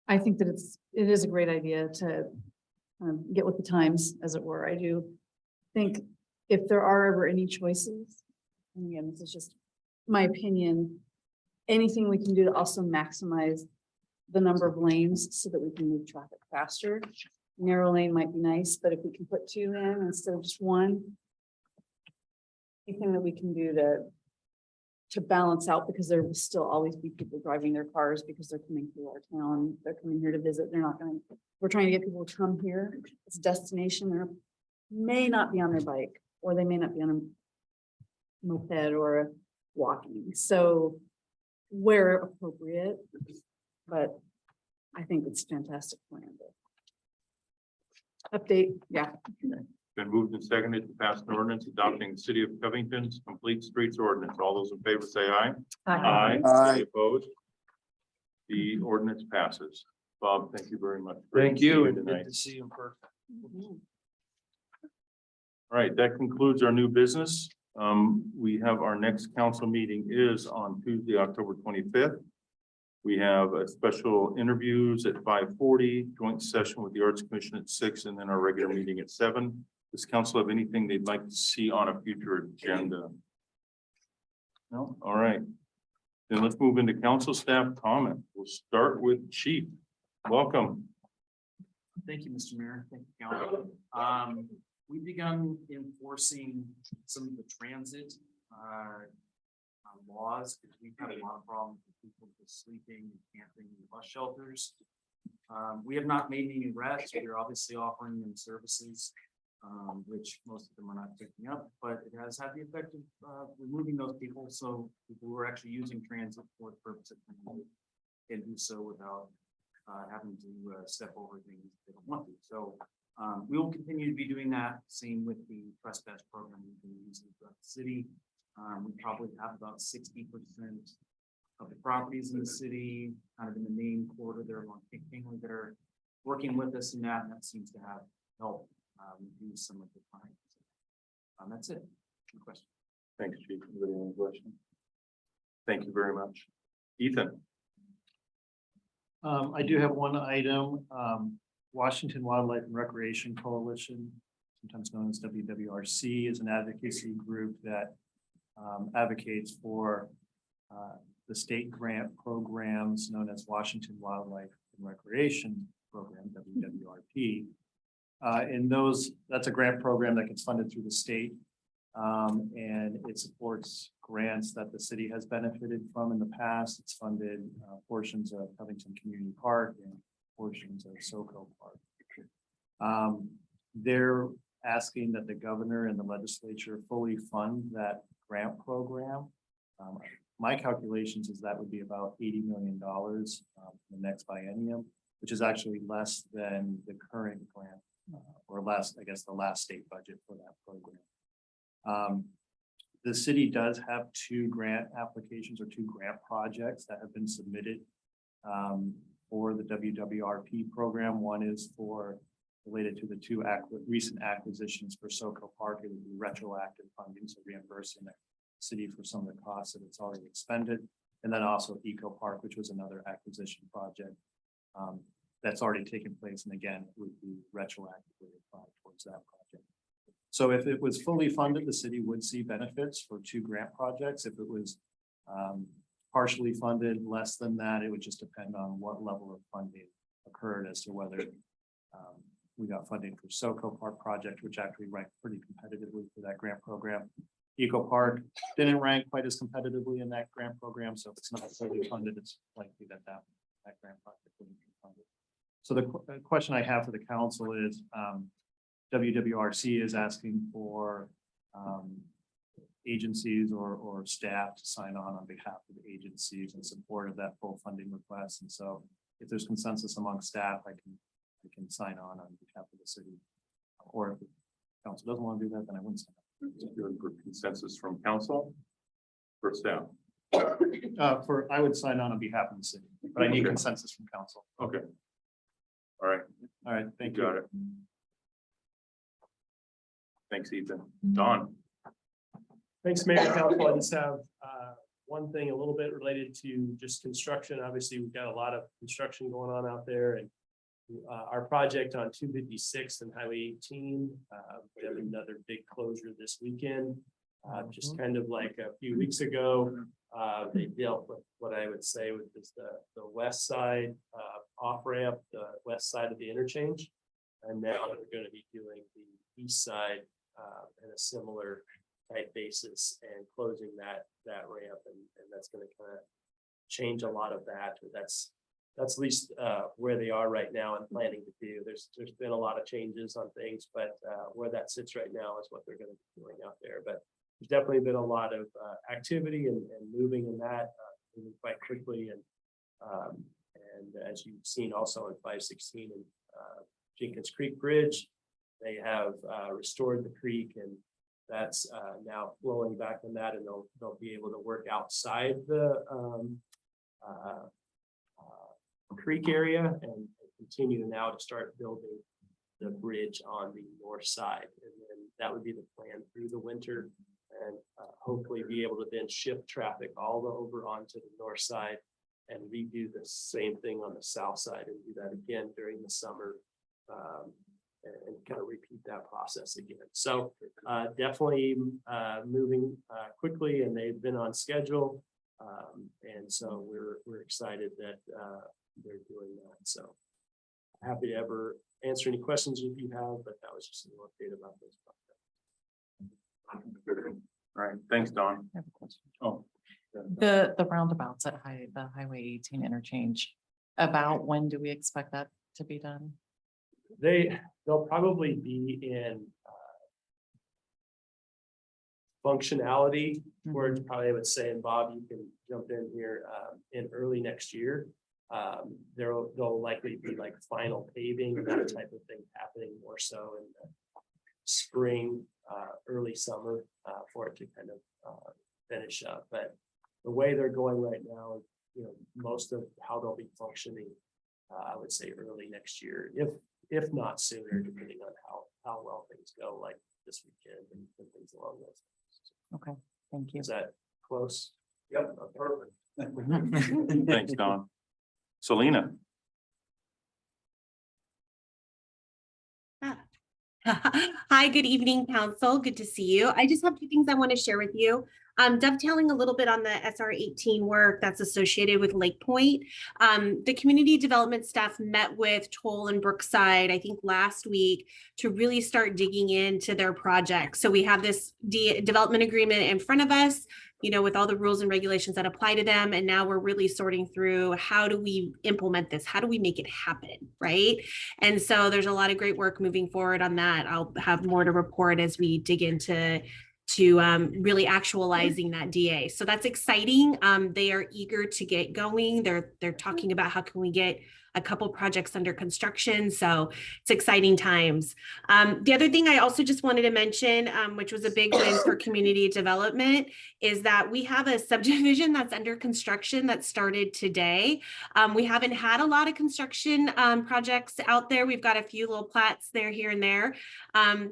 I think that it is a great idea to get with the times, as it were. I do think if there are ever any choices, and again, this is just my opinion, anything we can do to also maximize the number of lanes so that we can move traffic faster. Narrow lane might be nice, but if we can put 2 in instead of just 1, anything that we can do to balance out, because there will still always be people driving their cars because they're coming through our town. They're coming here to visit. They're not going to, we're trying to get people to come here. It's a destination. They may not be on their bike, or they may not be on a moped or walking. So where appropriate, but I think it's a fantastic plan. Update, yeah. Been moved and seconded to pass an ordinance adopting the city of Covington's complete streets ordinance. All those in favor say aye. Aye. Any opposed? The ordinance passes. Bob, thank you very much. Great Thank to see you, and tonight. good to see you in person. All right, that concludes our new business. We have our next council meeting is on Tuesday, October 25th. We have a special interviews at 5:40, joint session with the Arts Commission at 6, and then our regular meeting at 7. Does council have anything they'd like to see on a future agenda? No? All right. Then let's move into council staff comment. We'll start with Chief. Welcome. Thank you, Mr. Mayor. Thank you, Council. We've begun enforcing some of the transit laws, because we've had a lot of problems with people just sleeping and camping in bus shelters. We have not made any arrests. We're obviously offering them services, which most of them are not picking up, but it has had the effect of removing those people. So people who are actually using transit for the purpose of can do so without having to step over things they don't want to. So we will continue to be doing that. Same with the trespass program we've been using throughout the city. We probably have about 60% of the properties in the city, kind of in the main corridor there along Kingsley, that are working with us in that, and that seems to have helped reduce some of the fines. That's it. Good question. Thanks, Chief. Anybody have any questions? Thank you very much. Ethan. I do have one item, Washington Wildlife and Recreation Coalition, sometimes known as WWRC, is an advocacy group that advocates for the state grant programs known as Washington Wildlife and Recreation Program, WWRP. And that's a grant program that gets funded through the state. And it supports grants that the city has benefited from in the past. It's funded portions of Covington Community Park and portions of SoCo Park. They're asking that the governor and the legislature fully fund that grant program. my calculations is that would be about $80 million in the next biennium, which is actually less than the current grant, or less, I guess, the last state budget for that program. The city does have 2 grant applications or 2 grant projects that have been submitted for the WWRP program. One is related to the 2 recent acquisitions for SoCo Park. It would be retroactive funding, so reimbursing the city for some of the costs that it's already expended. And then also Eco Park, which was another acquisition project that's already taken place. And again, it would be retroactively applied towards that project. So if it was fully funded, the city would see benefits for 2 grant projects. If it was partially funded, less than that, it would just depend on what level of funding occurred as to whether we got funding for SoCo Park project, which actually ranked pretty competitively for that grant program. Eco Park didn't rank quite as competitively in that grant program, so if it's not fully funded, it's likely that grant project wouldn't be funded. So the question I have for the council is, WWRC is asking for agencies or staff to sign on behalf of the agencies in support of that full funding request. And so if there's consensus among staff, I can sign on behalf of the city. Or if the council doesn't want to do that, then I wouldn't sign on. For consensus from council or staff? I would sign on behalf of the city, but I need Okay. consensus from council. Okay. All right, All right, thank you. got it. Thanks, Ethan. Don? Thanks, Mayor and Council. I just have one thing a little bit related to just construction. Obviously, we've got a lot of construction going on out there, and our project on 256 and Highway 18, we have another big closure this weekend. Just kind of like a few weeks ago, they dealt with what I would say was the west side off ramp, the west side of the interchange, and now they're going to be doing the east side in a similar type basis and closing that ramp, and that's going to kind of change a lot of that. That's at least where they are right now and planning to do. There's been a lot of changes on things, but where that sits right now is what they're going to be doing out there. But there's definitely been a lot of activity and moving in that moving quite quickly. And as you've seen also in 516 and Jenkins Creek Bridge, they have restored the creek, and that's now flowing back on that, and they'll be able to work outside the creek area and continue now to start building the bridge on the north side. And then that would be the plan through the winter, and hopefully be able to then shift traffic all over onto the north side and redo the same thing on the south side and do that again during the summer. And kind of repeat that process again. So definitely moving quickly, and they've been on schedule. And so we're excited that they're doing that. So happy to ever answer any questions if you have, but that was just a little update about this project. All right, thanks, Don. I have a question. Oh. The roundabouts at the Highway 18 interchange, about when do we expect that to be done? They'll probably be in functionality, where it's probably, I would say, and Bob, you can jump in here, in early next year. They'll likely be like final paving, that type of thing happening more so in the spring, early summer, for it to kind of finish up. But the way they're going right now, most of how they'll be functioning, I would say early next year, if not sooner, depending on how well things go, like this weekend and things along those lines. Okay, thank you. Is that close? Yep, perfect. Thanks, Don. Selena? Hi, good evening, council. Good to see you. I just have 2 things I want to share with you. Dovetailing a little bit on the SR 18 work that's associated with Lake Point. The community development staff met with Toll and Brookside, I think last week, to really start digging into their project. So we have this development agreement in front of us, with all the rules and regulations that apply to them. And now we're really sorting through, how do we implement this? How do we make it happen, right? And so there's a lot of great work moving forward on that. I'll have more to report as we dig into to really actualizing that DA. So that's exciting. They are eager to get going. They're talking about how can we get a couple projects under construction. So it's exciting times. The other thing I also just wanted to mention, which was a big win for community development, is that we have a subdivision that's under construction that started today. We haven't had a lot of construction projects out there. We've got a few little plats there, here and there.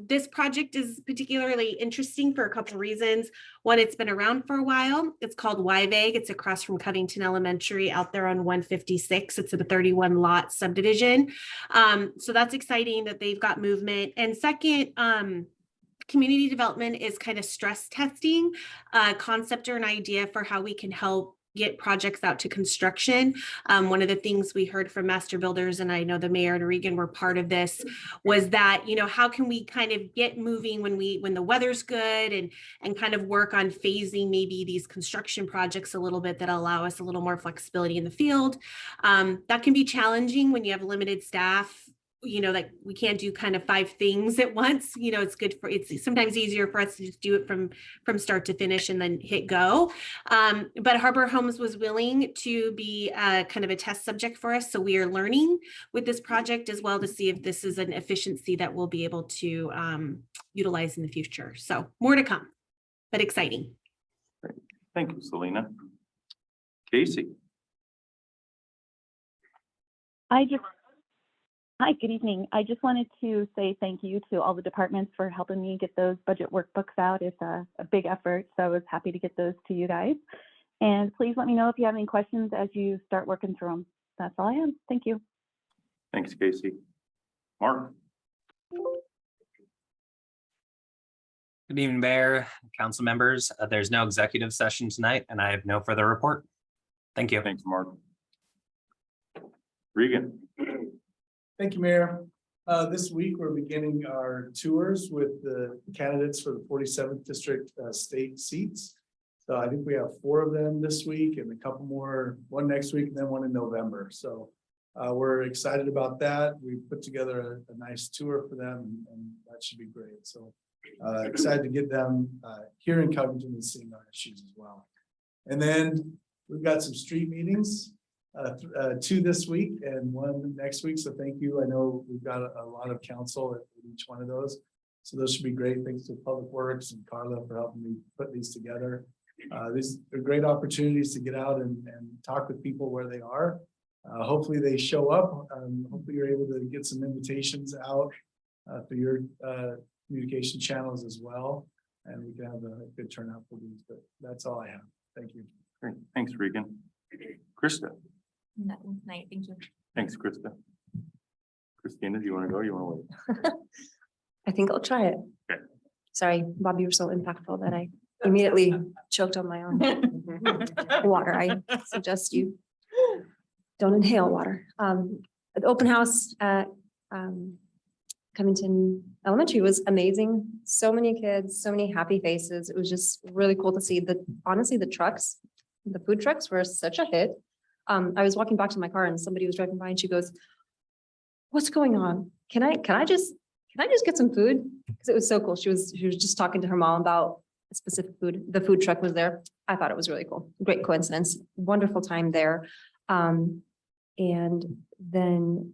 This project is particularly interesting for a couple reasons. One, it's been around for a while. It's called YVAG. It's across from Covington Elementary out there on 156. It's a 31 lot subdivision. So that's exciting that they've got movement. And second, community development is kind of stress testing a concept or an idea for how we can help get projects out to construction. One of the things we heard from master builders, and I know the mayor and Regan were part of this, was that, you know, how can we kind of get moving when the weather's good and kind of work on phasing maybe these construction projects a little bit that allow us a little more flexibility in the field. That can be challenging when you have limited staff. You know, like we can't do kind of 5 things at once. You know, it's sometimes easier for us to just do it from start to finish and then hit go. But Harbor Homes was willing to be kind of a test subject for us. So we are learning with this project as well to see if this is an efficiency that we'll be able to utilize in the future. So more to come, but exciting. Thank you, Selena. Casey. Hi, good evening. I just wanted to say thank you to all the departments for helping me get those budget workbooks out. It's a big effort, so I was happy to get those to you guys. And please let me know if you have any questions as you start working through them. That's all I have. Thank you. Thanks, Casey. Mark. Good evening, Mayor, council members. There's no executive session tonight, and I have no further report. Thank you. Thanks, Mark. Regan. Thank you, Mayor. This week, we're beginning our tours with the candidates for the 47th District state seats. So I think we have 4 of them this week and a couple more, one next week and then one in November. So we're excited about that. We put together a nice tour for them and that should be great. So excited to get them here in Covington and seeing our issues as well. And then we've got some street meetings. 2 this week and 1 next week. So thank you. I know we've got a lot of counsel at each one of those. So those should be great. Thanks to Public Works and Carla for helping me put these together. These are great opportunities to get out and talk with people where they are. Hopefully they show up. Hopefully you're able to get some invitations out through your communication channels as well. And we can have a good turnout for these, but that's all I have. Thank you. Great. Thanks, Regan. Krista. Nothing tonight. Thank you. Thanks, Krista. Christina, do you want to go? You want to wait? I think I'll try it. Okay. Sorry, Bob, you were so impactful that I immediately choked on my own water. I suggest you don't inhale water. The open house at Covington Elementary was amazing. So many kids, so many happy faces. It was just really cool to see honestly, the food trucks were such a hit. I was walking back to my car and somebody was driving by and she goes, "What's going on? Can I just get some food?" Because it was so cool. She was just talking to her mom about a specific food. The food truck was there. I thought it was really cool. Great coincidence. Wonderful time there. And then,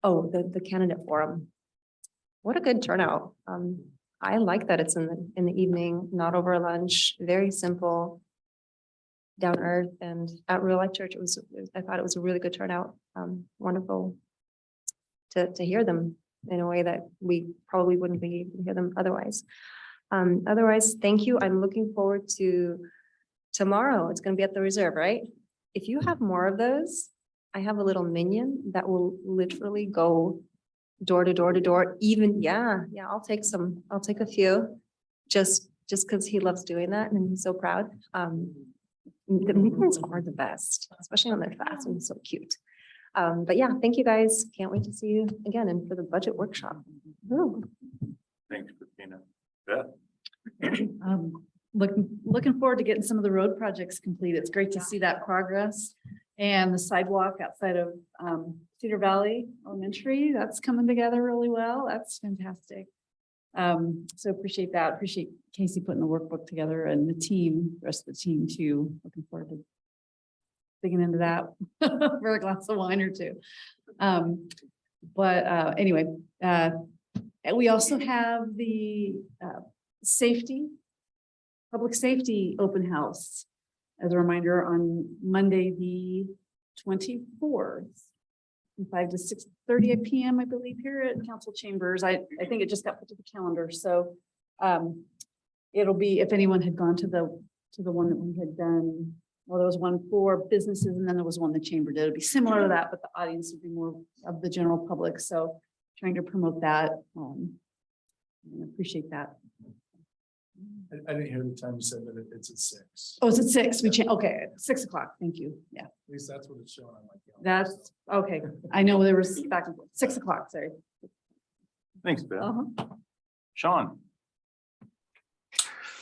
the candidate forum. What a good turnout. I like that it's in the evening, not over lunch, very simple, down to earth, and at Real Life Church, I thought it was a really good turnout. Wonderful to hear them in a way that we probably wouldn't be able to hear them otherwise. Otherwise, thank you. I'm looking forward to tomorrow. It's going to be at the Reserve, right? If you have more of those, I have a little minion that will literally go door to door to door. Even, yeah, I'll take a few just because he loves doing that and he's so proud. The minions are the best, especially when they're fast and so cute. But yeah, thank you guys. Can't wait to see you again and for the budget workshop. Ooh. Thanks, Christina. Beth. Looking forward to getting some of the road projects complete. It's great to see that progress. And the sidewalk outside of Cedar Valley Elementary, that's coming together really well. That's fantastic. So appreciate that. Appreciate Casey putting the workbook together and the team, the rest of the team too. Looking forward to digging into that for a glass of wine or two. Anyway, and we also have the public safety open house. As a reminder, on Monday, the 24th, from 5 to 6:30 p.m., I believe, here at council chambers. I think it just got put to the calendar. So it'll be, if anyone had gone to the one that we had done, well, there was one for businesses and then there was one the chamber did. It'd be similar to that, but the audience would be more of the general public. So trying to promote that. And appreciate that. I didn't hear the time you said that it's at 6. Oh, it's at 6. We change. Okay, 6 o'clock. Thank you. Yeah, At least that's what it's showing on my calendar. that's okay. I know there was back and forth. 6 o'clock. Sorry. Thanks, Beth. Uh-huh. Sean.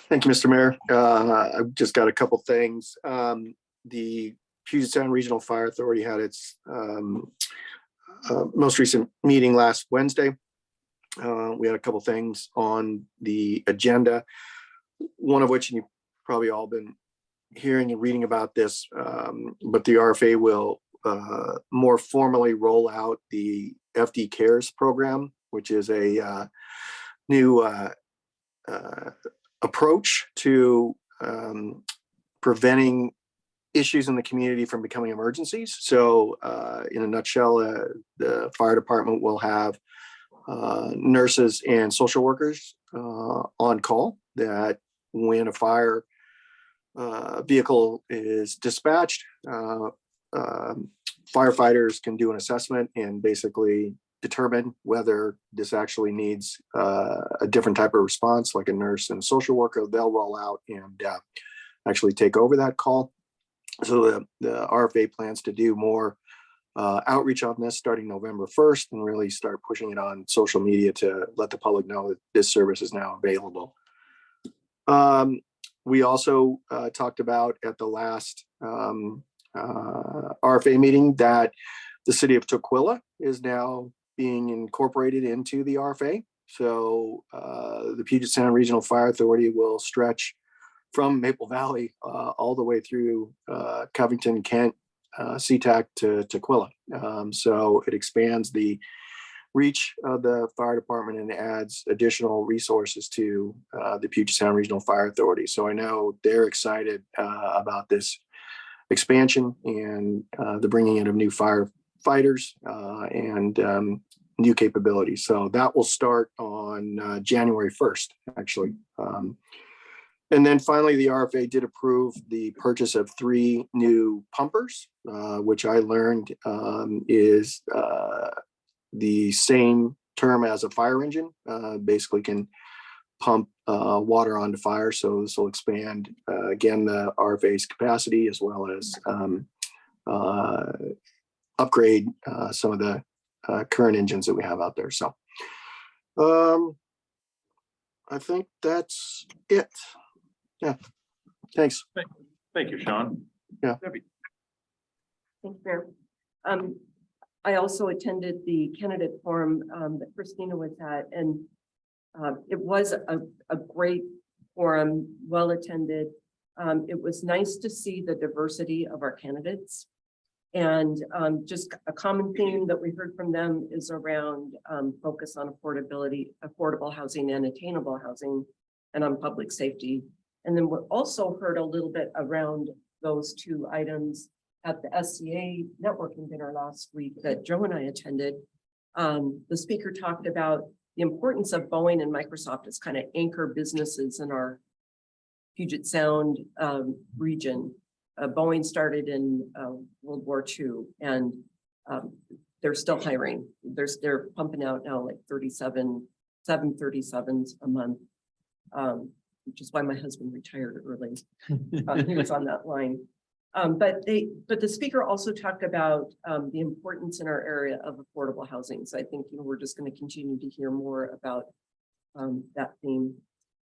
Thank you, Mr. Mayor. I've just got a couple things. The Puget Sound Regional Fire Authority had its most recent meeting last Wednesday. We had a couple things on the agenda, one of which you've probably all been hearing and reading about this, but the RFA will more formally roll out the FD Cares program, which is a new approach to preventing issues in the community from becoming emergencies. So in a nutshell, the fire department will have nurses and social workers on call that when a fire vehicle is dispatched, firefighters can do an assessment and basically determine whether this actually needs a different type of response, like a nurse and social worker. They'll roll out and actually take over that call. So the RFA plans to do more outreach on this starting November 1st and really start pushing it on social media to let the public know that this service is now available. We also talked about at the last RFA meeting that the city of Tukwila is now being incorporated into the RFA. So the Puget Sound Regional Fire Authority will stretch from Maple Valley all the way through Covington, Kent, SeaTac to Tukwila. So it expands the reach of the fire department and adds additional resources to the Puget Sound Regional Fire Authority. So I know they're excited about this expansion and the bringing in of new firefighters and new capabilities. So that will start on January 1st, actually. And then finally, the RFA did approve the purchase of 3 new pumpers, which I learned is the same term as a fire engine, basically can pump water onto fire. So this will expand, again, the RFA's capacity as well as upgrade some of the current engines that we have out there. So I think that's it. Yeah, thanks. Thank you, Sean. Yeah. Debbie. Thank you, Mayor. I also attended the candidate forum that Christina was at, and it was a great forum, well attended. It was nice to see the diversity of our candidates. And just a common theme that we heard from them is around focus on affordability, affordable housing and attainable housing, and on public safety. And then we also heard a little bit around those 2 items at the SCA networking dinner last week that Joe and I attended. The speaker talked about the importance of Boeing and Microsoft as kind of anchor businesses in our Puget Sound region. Boeing started in World War II, and they're still hiring. They're pumping out now like 737s a month, which is why my husband retired early. He was on that line. But the speaker also talked about the importance in our area of affordable housing. So I think we're just going to continue to hear more about that theme.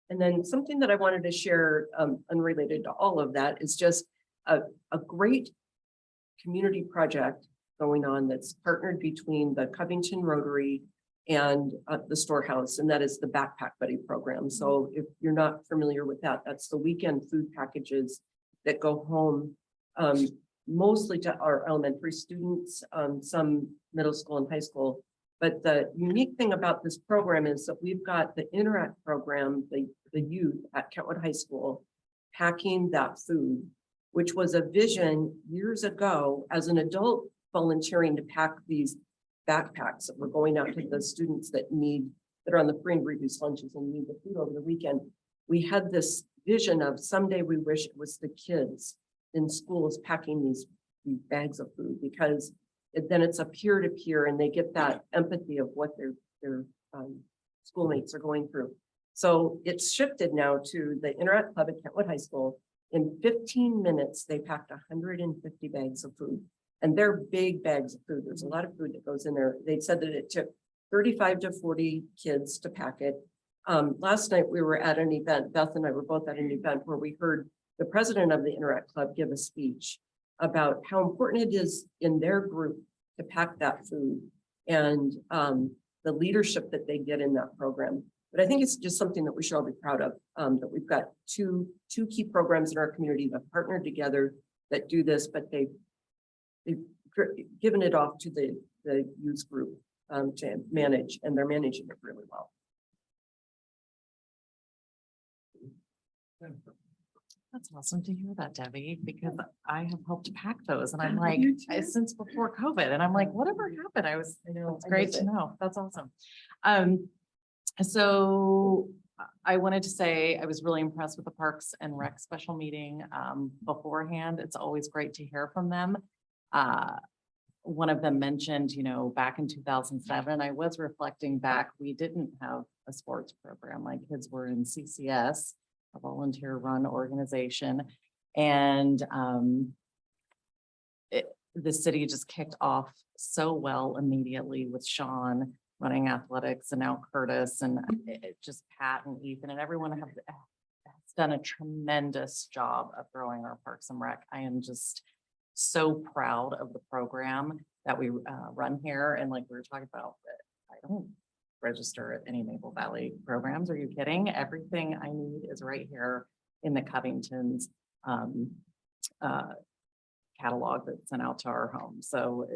And then something that I wanted to share, unrelated to all of that, is just a great community project going on that's partnered between the Covington Rotary, and the storehouse, and that is the Backpack Buddy program. So if you're not familiar with that, that's the weekend food packages that go home mostly to our elementary students, some middle school and high school. But the unique thing about this program is that we've got the Interact program, the youth at Kentwood High School packing that food, which was a vision years ago as an adult volunteering to pack these backpacks that were going out to the students that are on the free and reduced lunches and need the food over the weekend. We had this vision of someday we wish it was the kids in schools packing these bags of food, because then it's a peer-to-peer and they get that empathy of what their schoolmates are going through. So it's shifted now to the Interact Club at Kentwood High School. In 15 minutes, they packed 150 bags of food, and they're big bags of food. There's a lot of food that goes in there. They said that it took 35 to 40 kids to pack it. Last night we were at an event, Beth and I were both at an event where we heard the president of the Interact Club give a speech about how important it is in their group to pack that food and the leadership that they get in that program. But I think it's just something that we should all be proud of, that we've got two key programs in our community that partnered together that do this, but they've given it off to the youth group to manage, and they're managing it really well. That's awesome to hear that, Debbie, because I have helped pack those and I'm like, since before COVID, and I'm like, whatever happened? It's great to know. That's awesome. So I wanted to say I was really impressed with the Parks and Rec special meeting beforehand. It's always great to hear from them. One of them mentioned, back in 2007, I was reflecting back, we didn't have a sports program. My kids were in CCS, a volunteer run organization. And the city just kicked off so well immediately with Sean running athletics, and now Curtis, and just Pat and Ethan and everyone has done a tremendous job of growing our Parks and Rec. I am just so proud of the program that we run here. And like we were talking about, I don't register at any Maple Valley programs. Are you kidding? Everything I need is right here in the Covington's catalog that's sent out to our home. So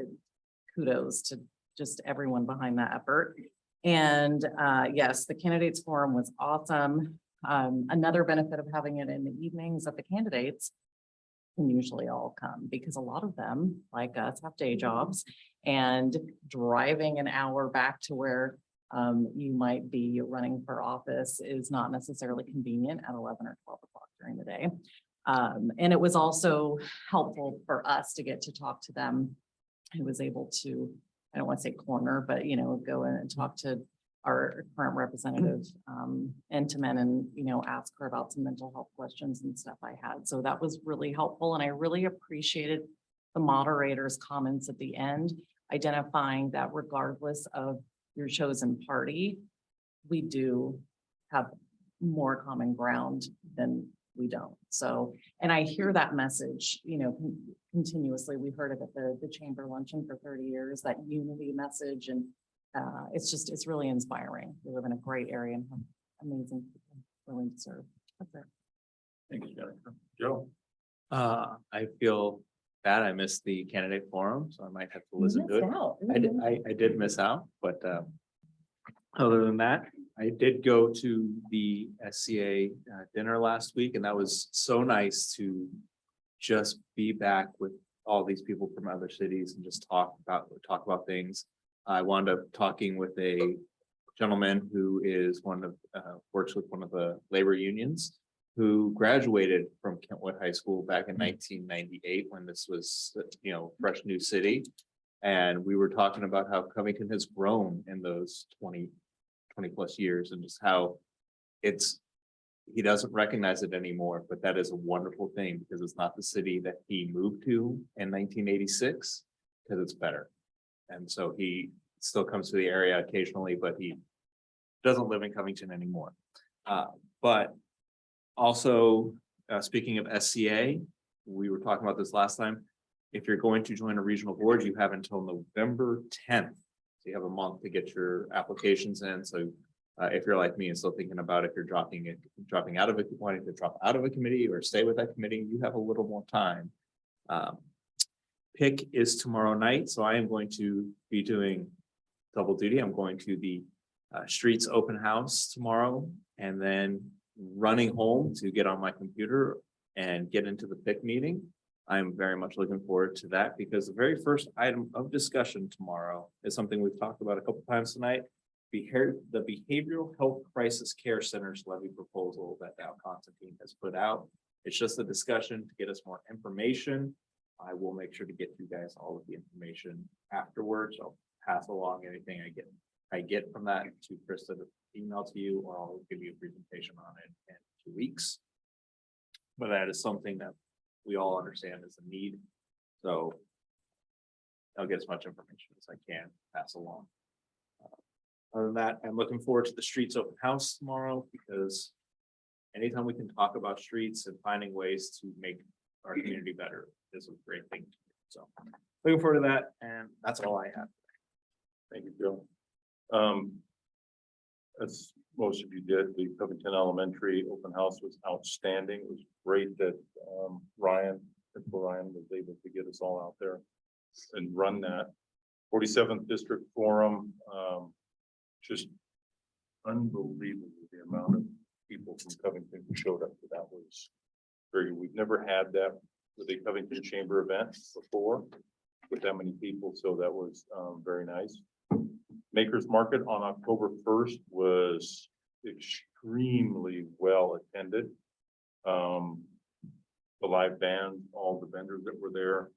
kudos to just everyone behind that effort. And yes, the candidates forum was awesome. Another benefit of having it in the evenings that the candidates can usually all come, because a lot of them, like us, have day jobs, and driving an hour back to where you might be running for office is not necessarily convenient at 11 or 12 o'clock during the day. And it was also helpful for us to get to talk to them. I was able to, I don't want to say corner, but go in and talk to our current representative, Intamin, and ask her about some mental health questions and stuff I had. So that was really helpful, and I really appreciated the moderator's comments at the end, identifying that regardless of your chosen party, we do have more common ground than we don't. So, and I hear that message, continuously. We heard it at the chamber luncheon for 30 years, that unity message. And it's really inspiring. We live in a great area and have amazing people willing to serve. That's it. Thank you, Jennifer. Joe? I feel bad. I missed the candidate forum, so I might have to listen to it. I did miss out, but other than that, I did go to the SCA dinner last week, and that was so nice to just be back with all these people from other cities and just talk about things. I wound up talking with a gentleman who is works with one of the labor unions, who graduated from Kentwood High School back in 1998 when this was, fresh new city. And we were talking about how Covington has grown in those 20 plus years, and just how he doesn't recognize it anymore, but that is a wonderful thing, because it's not the city that he moved to in 1986, because it's better. And so he still comes to the area occasionally, but he doesn't live in Covington anymore. But also, speaking of SCA, we were talking about this last time. If you're going to join a regional board, you have until November 10th So you have a month to get your applications in. So if you're like me and still thinking about if you're dropping out of it, wanting to drop out of a committee or stay with that committee, you have a little more time. Pick is tomorrow night, so I am going to be doing double duty. I'm going to the streets open house tomorrow and then running home to get on my computer and get into the pick meeting. I'm very much looking forward to that because the very first item of discussion tomorrow is something we've talked about a couple times tonight. The Behavioral Health Crisis Care Centers levy proposal that Dow Constantine has put out. It's just a discussion to get us more information. I will make sure to get you guys all of the information afterwards. I'll pass along anything I get from that to Krista to email to you, or I'll give you a presentation on it in 2 weeks. But that is something that we all understand is a need. So I'll get as much information as I can pass along. Other than that, I'm looking forward to the streets open house tomorrow because anytime we can talk about streets and finding ways to make our community better is a great thing. So looking forward to that, and that's all I have. Thank you, Bill. As most of you did, the Covington Elementary open house was outstanding. It was great that Principal Ryan was able to get us all out there and run that. 47th District Forum, just unbelievable the amount of people from Covington who showed up. That was very, we've never had that with a Covington Chamber event before with that many people, so that was very nice. Makers Market on October 1st was extremely well attended. The live band, all the vendors that were there.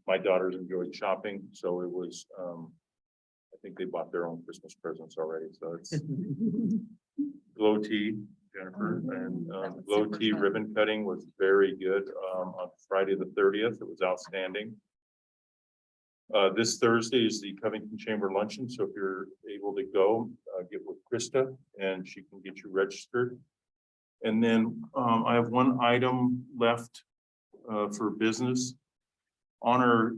My daughters enjoyed shopping, so it was, I think they bought their own Christmas presents already, so it's Glow Tea, Jennifer, and Glow Tea ribbon cutting was very good on Friday the 30th. It was outstanding. This Thursday is the Covington Chamber Luncheon, so if you're able to go, get with Krista and she can get you registered. And then I have one item left for business. On our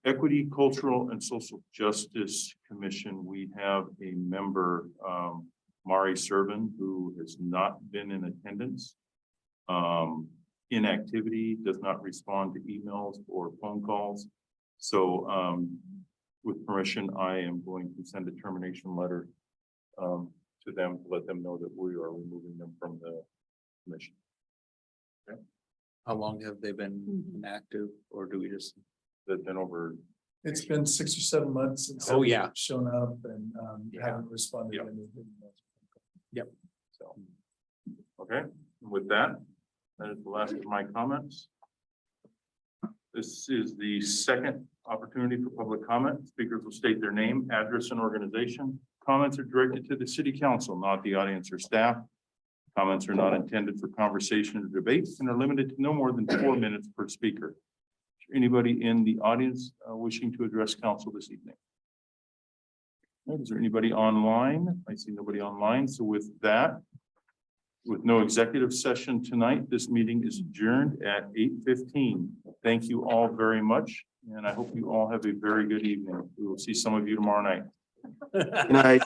Equity, Cultural, and Social Justice Commission, we have a member, Mari Servin, who has not been in attendance. Inactivity, does not respond to emails or phone calls. So with permission, I am going to send a termination letter to them to let them know that we are removing them from the commission. Okay. How long have they been inactive, or do we just? They've been over. It's been 6 or 7 months since. Oh, yeah. they've shown up and haven't responded. Yep. to anything. Yep. So, okay, with that, that is the last of my comments. This is the second opportunity for public comment. Speakers will state their name, address, and organization. Comments are directed to the city council, not the audience or staff. Comments are not intended for conversation or debate and are limited to no more than 4 minutes per speaker. Is there anybody in the audience wishing to address council this evening? Is there anybody online? I see nobody online. So with that, with no executive session tonight, this meeting is adjourned at 8:15. Thank you all very much. And I hope you all have a very good evening. We will see some of you tomorrow night. Good night.